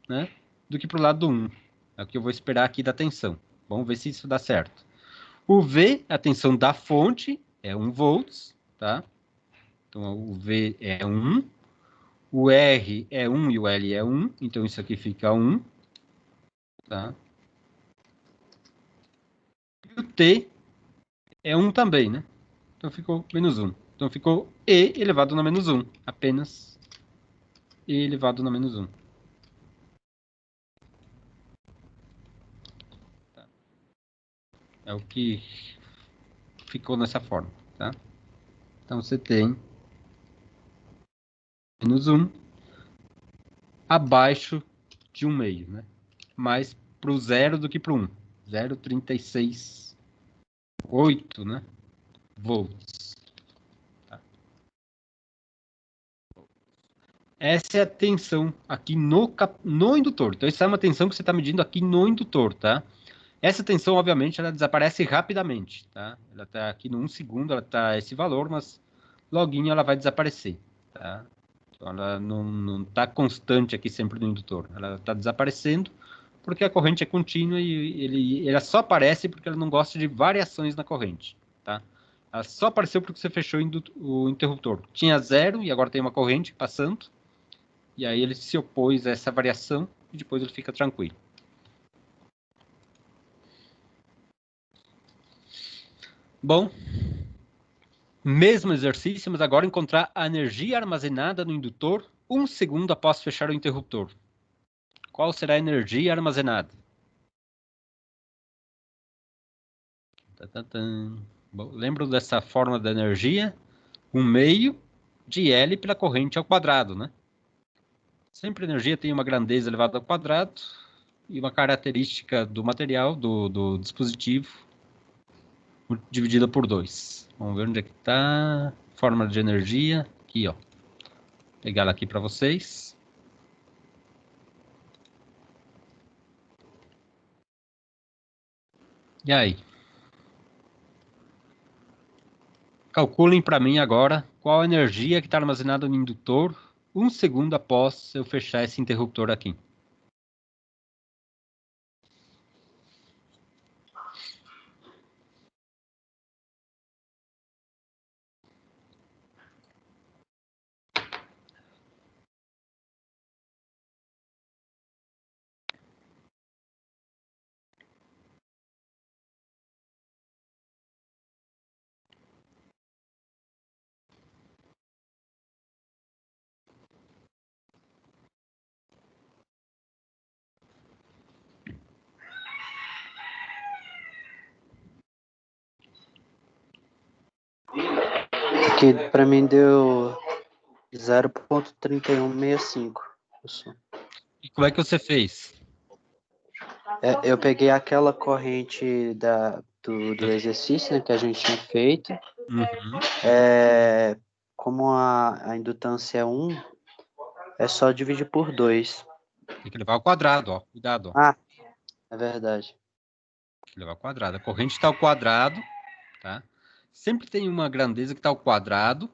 né, do que para o lado do 1. É o que eu vou esperar aqui da tensão. Vamos ver se isso dá certo. O V, a tensão da fonte, é 1 volts, tá? Então, o V é 1. O R é 1 e o L é 1, então isso aqui fica 1, tá? E o T é 1 também, né? Então ficou menos 1. Então ficou E elevado na menos 1. Apenas E elevado na menos 1. Tá? É o que ficou nessa forma, tá? Então você tem menos 1 abaixo de 1 meio, né? Mais para o 0 do que para o 1. 0,368, né? Volts. Tá? Essa é a tensão aqui no indutor. Então, essa é uma tensão que você está medindo aqui no indutor, tá? Essa tensão, obviamente, ela desaparece rapidamente, tá? Ela está aqui no 1 segundo, ela está esse valor, mas loguinho ela vai desaparecer, tá? Então, ela não está constante aqui sempre no indutor. Ela está desaparecendo porque a corrente é contínua e ela só aparece porque ela não gosta de variações na corrente. Tá? Ela só apareceu porque você fechou o interruptor. Tinha 0 e agora tem uma corrente passando. E aí ele se opôs a essa variação e depois ele fica tranquilo. Bom, mesmo exercício, mas agora encontrar a energia armazenada no indutor 1 segundo após fechar o interruptor. Qual será a energia armazenada? Bom, lembro dessa fórmula da energia? 1/2 de L pela corrente ao quadrado, né? Sempre a energia tem uma grandeza elevada ao quadrado e uma característica do material, do dispositivo, dividida por 2. Vamos ver onde é que está. Fórmula de energia. Aqui, ó. Vou pegar ela aqui para vocês. E aí? Calculem para mim agora qual a energia que está armazenada no indutor 1 segundo após eu fechar esse interruptor aqui. Aqui para mim deu 0,3165. E como é que você fez? Eu peguei aquela corrente do exercício, né, que a gente tinha feito. Uhum. Como a indutância é 1, é só dividir por 2. Tem que levar ao quadrado, ó. Cuidado, ó. Ah, é verdade. Tem que levar ao quadrado. A corrente está ao quadrado, tá? Sempre tem uma grandeza que está ao quadrado.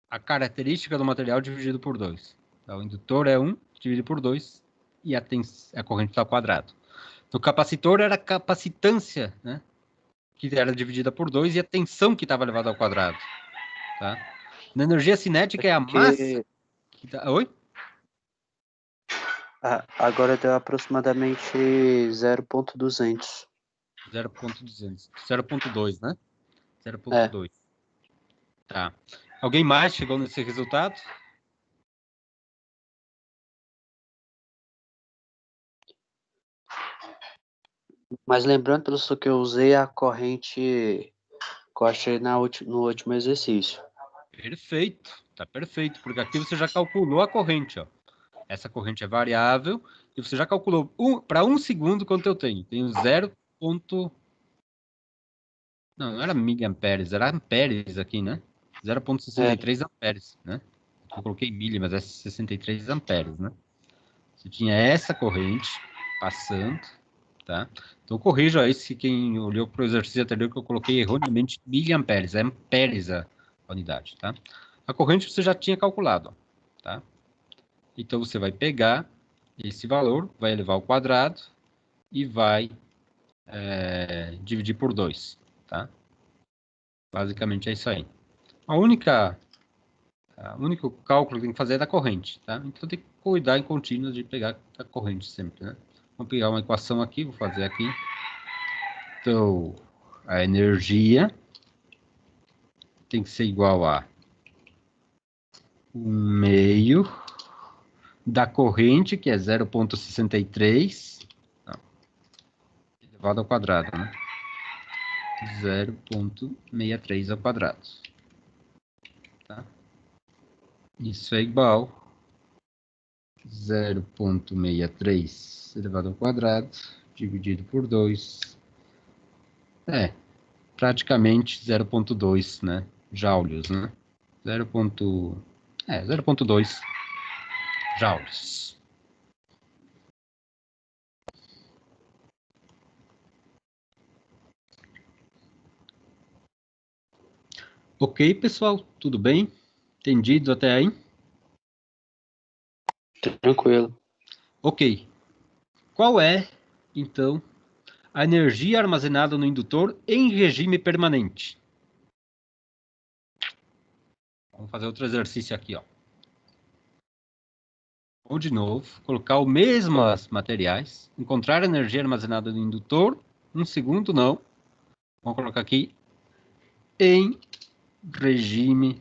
A característica do material dividido por 2. Então, o indutor é 1 dividido por 2 e a corrente está ao quadrado. O capacitor era a capacitância, né? Que era dividida por 2 e a tensão que estava elevada ao quadrado. Tá? Na energia cinética é a massa. Oi? Agora deu aproximadamente 0,200. 0,200. 0,2, né? 0,2. Tá. Alguém mais chegou nesse resultado? Mas lembrando, professor, que eu usei a corrente que eu achei no último exercício. Perfeito. Tá perfeito, porque aqui você já calculou a corrente, ó. Essa corrente é variável e você já calculou para 1 segundo quanto eu tenho. Tenho 0. Não era miliamperes, era amperes aqui, né? 0,63 amperes, né? Eu coloquei milha, mas é 63 amperes, né? Você tinha essa corrente passando, tá? Então corrija aí se quem olhou para o exercício anterior que eu coloquei erroneamente miliamperes, é amperes a unidade, tá? A corrente você já tinha calculado, ó, tá? Então você vai pegar esse valor, vai elevar ao quadrado e vai dividir por 2, tá? Basicamente é isso aí. O único cálculo que tem que fazer é da corrente, tá? Então tem que cuidar em contínuo de pegar a corrente sempre, né? Vamos pegar uma equação aqui, vou fazer aqui. Então, a energia tem que ser igual a 1/2 da corrente, que é 0,63, elevado ao quadrado, né? 0,63 ao quadrado. Tá? Isso é igual 0,63 elevado ao quadrado, dividido por 2. Praticamente 0,2, né? Joules, né? 0,2 joules. Ok, pessoal, tudo bem? Entendido até aí? Tranquilo. Ok. Qual é, então, a energia armazenada no indutor em regime permanente? Vamos fazer outro exercício aqui, ó. Vou de novo, colocar os mesmos materiais, encontrar a energia armazenada no indutor, um segundo não. Vamos colocar aqui em regime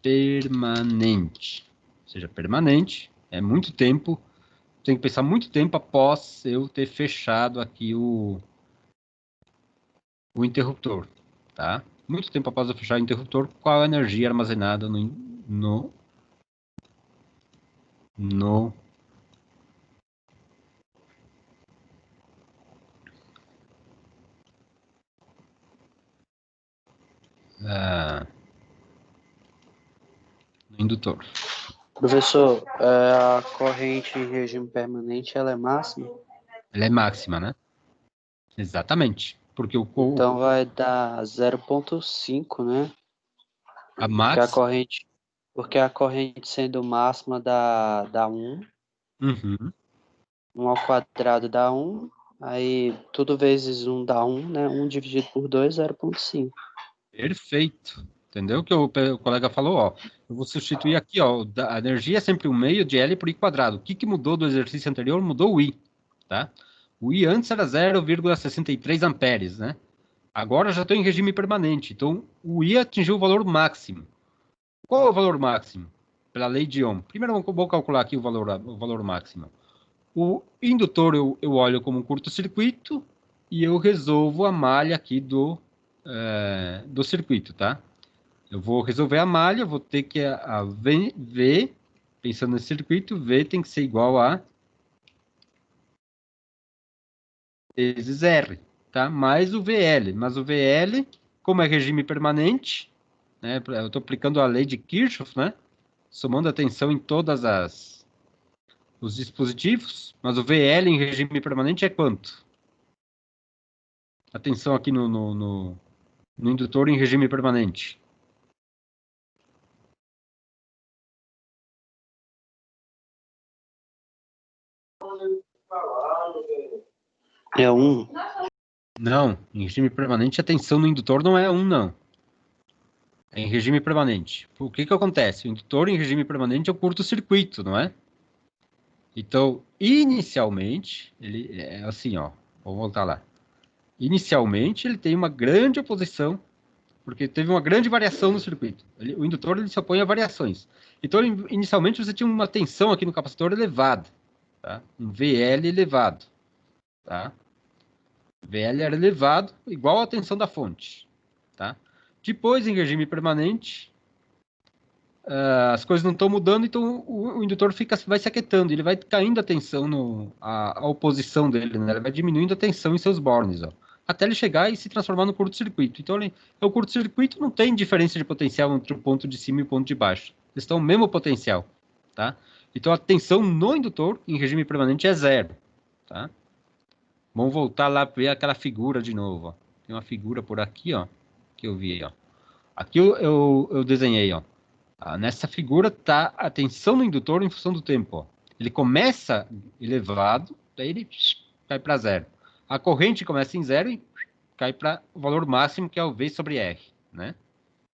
permanente. Ou seja, permanente é muito tempo. Tem que pensar muito tempo após eu ter fechado aqui o interruptor, tá? Muito tempo após eu fechar o interruptor, qual a energia armazenada no indutor? Professor, a corrente em regime permanente, ela é máxima? Ela é máxima, né? Exatamente. Porque Então vai dar 0,5, né? a máxima... Porque a corrente sendo máxima dá 1. Uhum. 1 ao quadrado dá 1. Aí tudo vezes 1 dá 1, né? 1 dividido por 2, 0,5. Perfeito. Entendeu o que o colega falou? Ó, eu vou substituir aqui, ó, a energia é sempre 1/2 de L por I quadrado. O que mudou do exercício anterior? Mudou o I, tá? O I antes era 0,63 amperes, né? Agora já estou em regime permanente, então o I atingiu o valor máximo. Qual é o valor máximo? Pela lei de Ohm. Primeiro vou calcular aqui o valor máximo. O indutor eu olho como um curto-circuito e eu resolvo a malha aqui do circuito, tá? Eu vou resolver a malha, vou ter que a V, pensando nesse circuito, V tem que ser igual a vezes R, tá? Mais o VL. Mas o VL, como é regime permanente, né? Eu estou aplicando a lei de Kirchhoff, né? Somando a tensão em todas os dispositivos, mas o VL em regime permanente é quanto? A tensão aqui no indutor em regime permanente. É 1. Não, em regime permanente a tensão no indutor não é 1, não. É em regime permanente. O que acontece? O indutor em regime permanente é o curto-circuito, não é? Então, inicialmente, ele é assim, ó. Vou voltar lá. Inicialmente, ele tem uma grande oposição, porque teve uma grande variação no circuito. O indutor ele se opõe a variações. Então, inicialmente, você tinha uma tensão aqui no capacitor elevada, tá? Um VL elevado, tá? VL era elevado, igual à tensão da fonte, tá? Depois, em regime permanente, as coisas não estão mudando, então o indutor vai se aquietando, ele vai caindo a tensão, a oposição dele, né? Ele vai diminuindo a tensão em seus bornes, ó, até ele chegar e se transformar no curto-circuito. Então, o curto-circuito não tem diferença de potencial entre o ponto de cima e o ponto de baixo. Eles estão no mesmo potencial, tá? Então, a tensão no indutor, em regime permanente, é 0, tá? Vamos voltar lá para ver aquela figura de novo, ó. Tem uma figura por aqui, ó, que eu vi, ó. Aqui eu desenhei, ó. Nessa figura está a tensão no indutor em função do tempo. Ó. Ele começa elevado, daí ele cai para 0. A corrente começa em 0 e cai para o valor máximo, que é o V sobre R, né?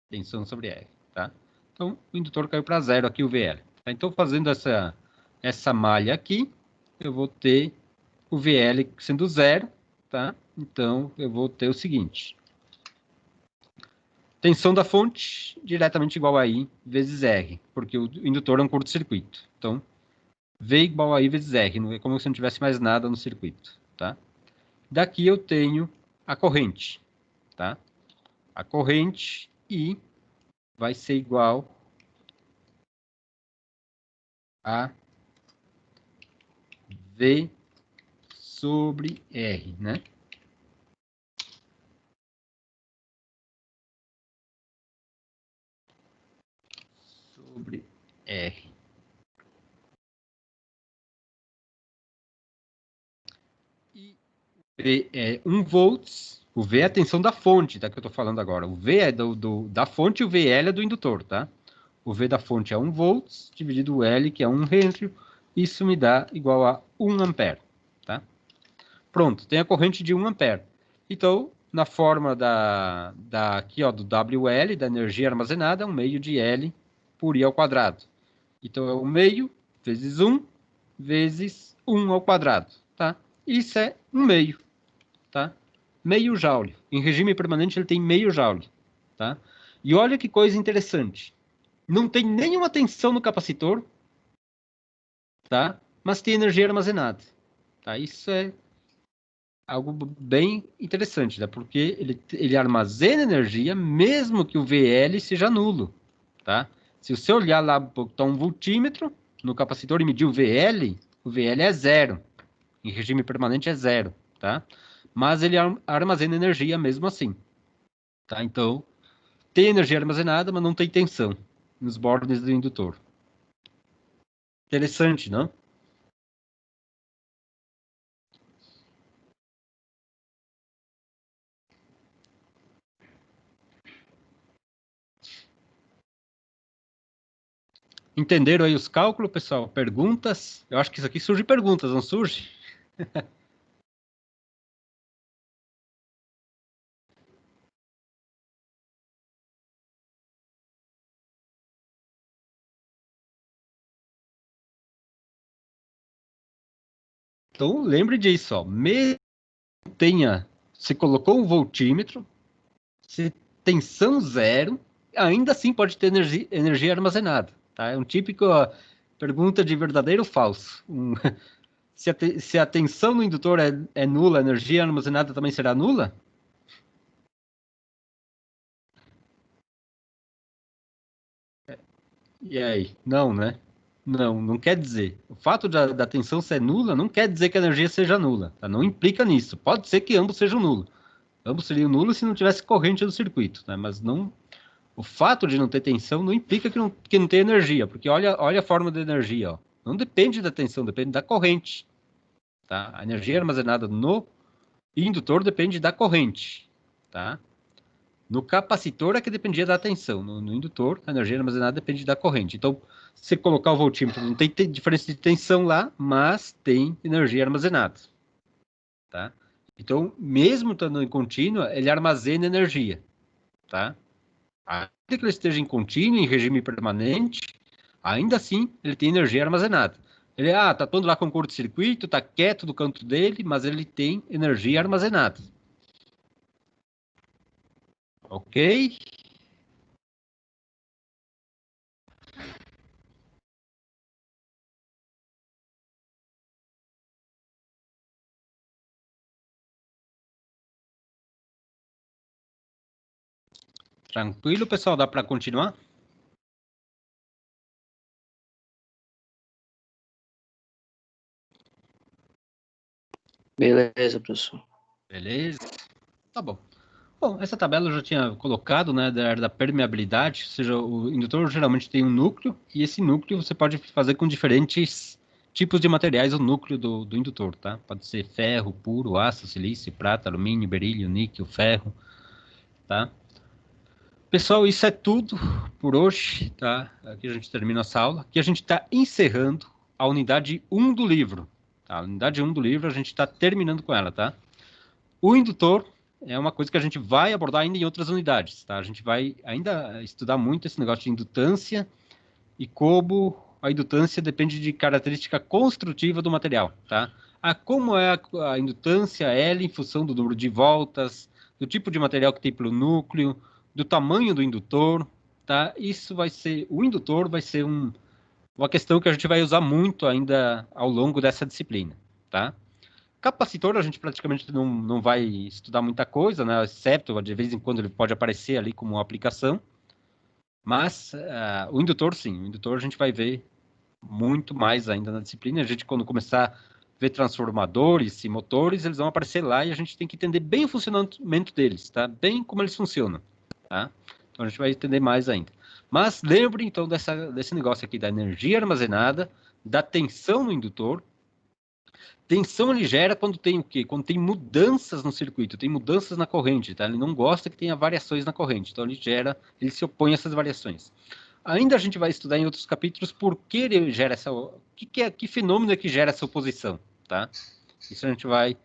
Tensão sobre R, tá? Então, o indutor caiu para 0 aqui, o VL. Tá? Então, fazendo essa malha aqui, eu vou ter o VL sendo 0, tá? Então, eu vou ter o seguinte... Tensão da fonte diretamente igual a I vezes R, porque o indutor é um curto-circuito. Então, V igual a I vezes R, não é como se não tivesse mais nada no circuito, tá? Daqui eu tenho a corrente, tá? A corrente I vai ser igual a V sobre R, né? Sobre R. E V é 1 volts. O V é a tensão da fonte, tá? Que eu tô falando agora. O V é da fonte e o VL é do indutor, tá? O V da fonte é 1 volts, dividido o L, que é 1 Henry, isso me dá igual a 1 ampere, tá? Pronto, tem a corrente de 1 ampere. Então, na forma aqui, ó, do WL, da energia armazenada, 1 meio de L por I ao quadrado. Então, é 1 meio vezes 1 vezes 1 ao quadrado, tá? Isso é 1 meio, tá? Meio joule. Em regime permanente, ele tem meio joule, tá? E olha que coisa interessante. Não tem nenhuma tensão no capacitor, tá? Mas tem energia armazenada, tá? Isso é algo bem interessante, né? Porque ele armazena energia mesmo que o VL seja nulo, tá? Se você olhar lá, botar um voltímetro no capacitor e medir o VL é zero. Em regime permanente é zero, tá? Mas ele armazena energia mesmo assim, tá? Então, tem energia armazenada, mas não tem tensão nos bornes do indutor. Interessante, não? Entenderam aí os cálculos, pessoal? Perguntas? Eu acho que isso aqui surge perguntas, não surge? Então, lembre disso, ó. Mesmo que tenha, você colocou um voltímetro, se tensão zero, ainda assim pode ter energia armazenada, tá? É um típico pergunta de verdadeiro ou falso. Se a tensão no indutor é nula, a energia armazenada também será nula? E aí? Não, né? Não, não quer dizer. O fato da tensão ser nula não quer dizer que a energia seja nula, tá? Não implica nisso. Pode ser que ambos sejam nulos. Ambos seriam nulos se não tivesse corrente no circuito, né? Mas não. O fato de não ter tensão não implica que não tem energia, porque olha a forma da energia, ó. Não depende da tensão, depende da corrente, tá? A energia armazenada no indutor depende da corrente, tá? No capacitor é que dependia da tensão. No indutor, a energia armazenada depende da corrente. Então, se você colocar o voltímetro, não tem diferença de tensão lá, mas tem energia armazenada, tá? Então, mesmo estando em contínua, ele armazena energia, tá? Ainda que ele esteja em contínuo, em regime permanente, ainda assim ele tem energia armazenada. Ele tá todo lá com curto-circuito, tá quieto do canto dele, mas ele tem energia armazenada. Ok? Tranquilo, pessoal? Dá para continuar? Beleza, professor. Beleza? Tá bom. Bom, essa tabela eu já tinha colocado, né, da permeabilidade, ou seja, o indutor geralmente tem um núcleo, e esse núcleo você pode fazer com diferentes tipos de materiais, o núcleo do indutor, tá? Pode ser ferro puro, aço, silício, prata, alumínio, berílio, níquel, ferro, tá? Pessoal, isso é tudo por hoje, tá? Aqui a gente termina essa aula. Aqui a gente está encerrando a unidade 1 do livro, tá? A unidade 1 do livro a gente está terminando com ela, tá? O indutor é uma coisa que a gente vai abordar ainda em outras unidades, tá? A gente vai ainda estudar muito esse negócio de indutância e como a indutância depende de característica construtiva do material, tá? Como é a indutância L em função do número de voltas, do tipo de material que tem pelo núcleo, do tamanho do indutor, tá? O indutor vai ser uma questão que a gente vai usar muito ainda ao longo dessa disciplina, tá? Capacitor a gente praticamente não vai estudar muita coisa, né? Exceto de vez em quando ele pode aparecer ali como uma aplicação. Mas o indutor, sim. O indutor a gente vai ver muito mais ainda na disciplina. A gente, quando começar a ver transformadores e motores, eles vão aparecer lá e a gente tem que entender bem o funcionamento deles, tá? Bem como eles funcionam, tá? Então a gente vai entender mais ainda. Mas lembre, então, desse negócio aqui da energia armazenada, da tensão no indutor. Tensão ele gera quando tem o quê? Quando tem mudanças no circuito, tem mudanças na corrente, tá? Ele não gosta que tenha variações na corrente, então ele se opõe a essas variações. Ainda a gente vai estudar em outros capítulos por que ele gera essa... Que fenômeno é que gera essa oposição, tá? Isso a gente vai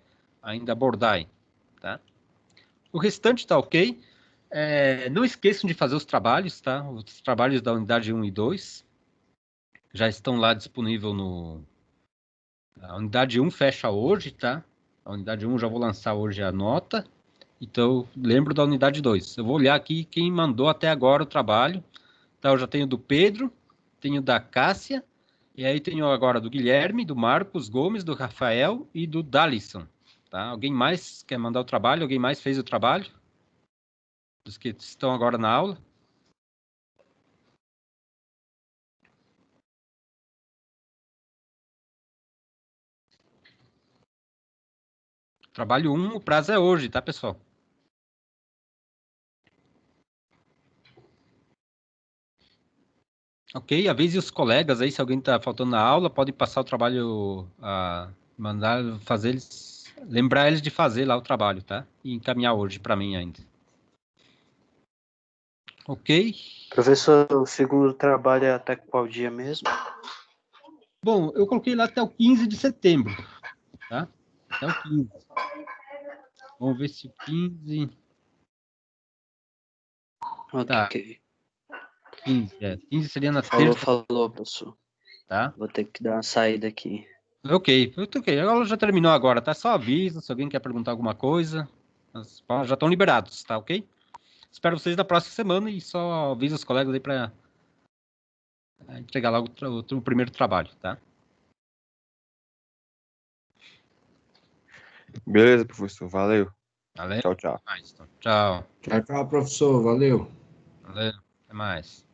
ainda abordar aí, tá? O restante tá ok. Não esqueçam de fazer os trabalhos, tá? Os trabalhos da unidade 1 e 2 já estão lá disponível no... A unidade 1 fecha hoje, tá? A unidade 1 já vou lançar hoje a nota. Então, lembro da unidade 2. Eu vou olhar aqui quem mandou até agora o trabalho. Tá, eu já tenho do Pedro, tenho da Cássia, e aí tenho agora do Guilherme, do Marcos Gomes, do Rafael e do Dalisson. Tá? Alguém mais quer mandar o trabalho? Alguém mais fez o trabalho? Dos que estão agora na aula? Trabalho 1, o prazo é hoje, tá, pessoal? Ok, avise os colegas aí, se alguém está faltando na aula, pode passar o trabalho, mandar fazer eles, lembrar eles de fazer lá o trabalho, tá? E encaminhar hoje para mim ainda. Ok? Professor, o segundo trabalho é até qual dia mesmo? Bom, eu coloquei lá até o 15 de setembro, tá? Até o 15. Vamos ver se o 15... Tá, Ok. 15, 15 seria na Falou, terça, falou, professor. tá? Vou ter que dar uma saída aqui. Ok. A aula já terminou agora, tá? Só avisa se alguém quer perguntar alguma coisa. Já estão liberados, tá ok? Espero vocês na próxima semana e só avisa os colegas aí para entregar logo o primeiro trabalho, tá? Beleza, professor. Valeu. Valeu. Tchau, tchau. Até mais, então. Tchau. Tchau, tchau, professor. Valeu. Valeu. Até mais.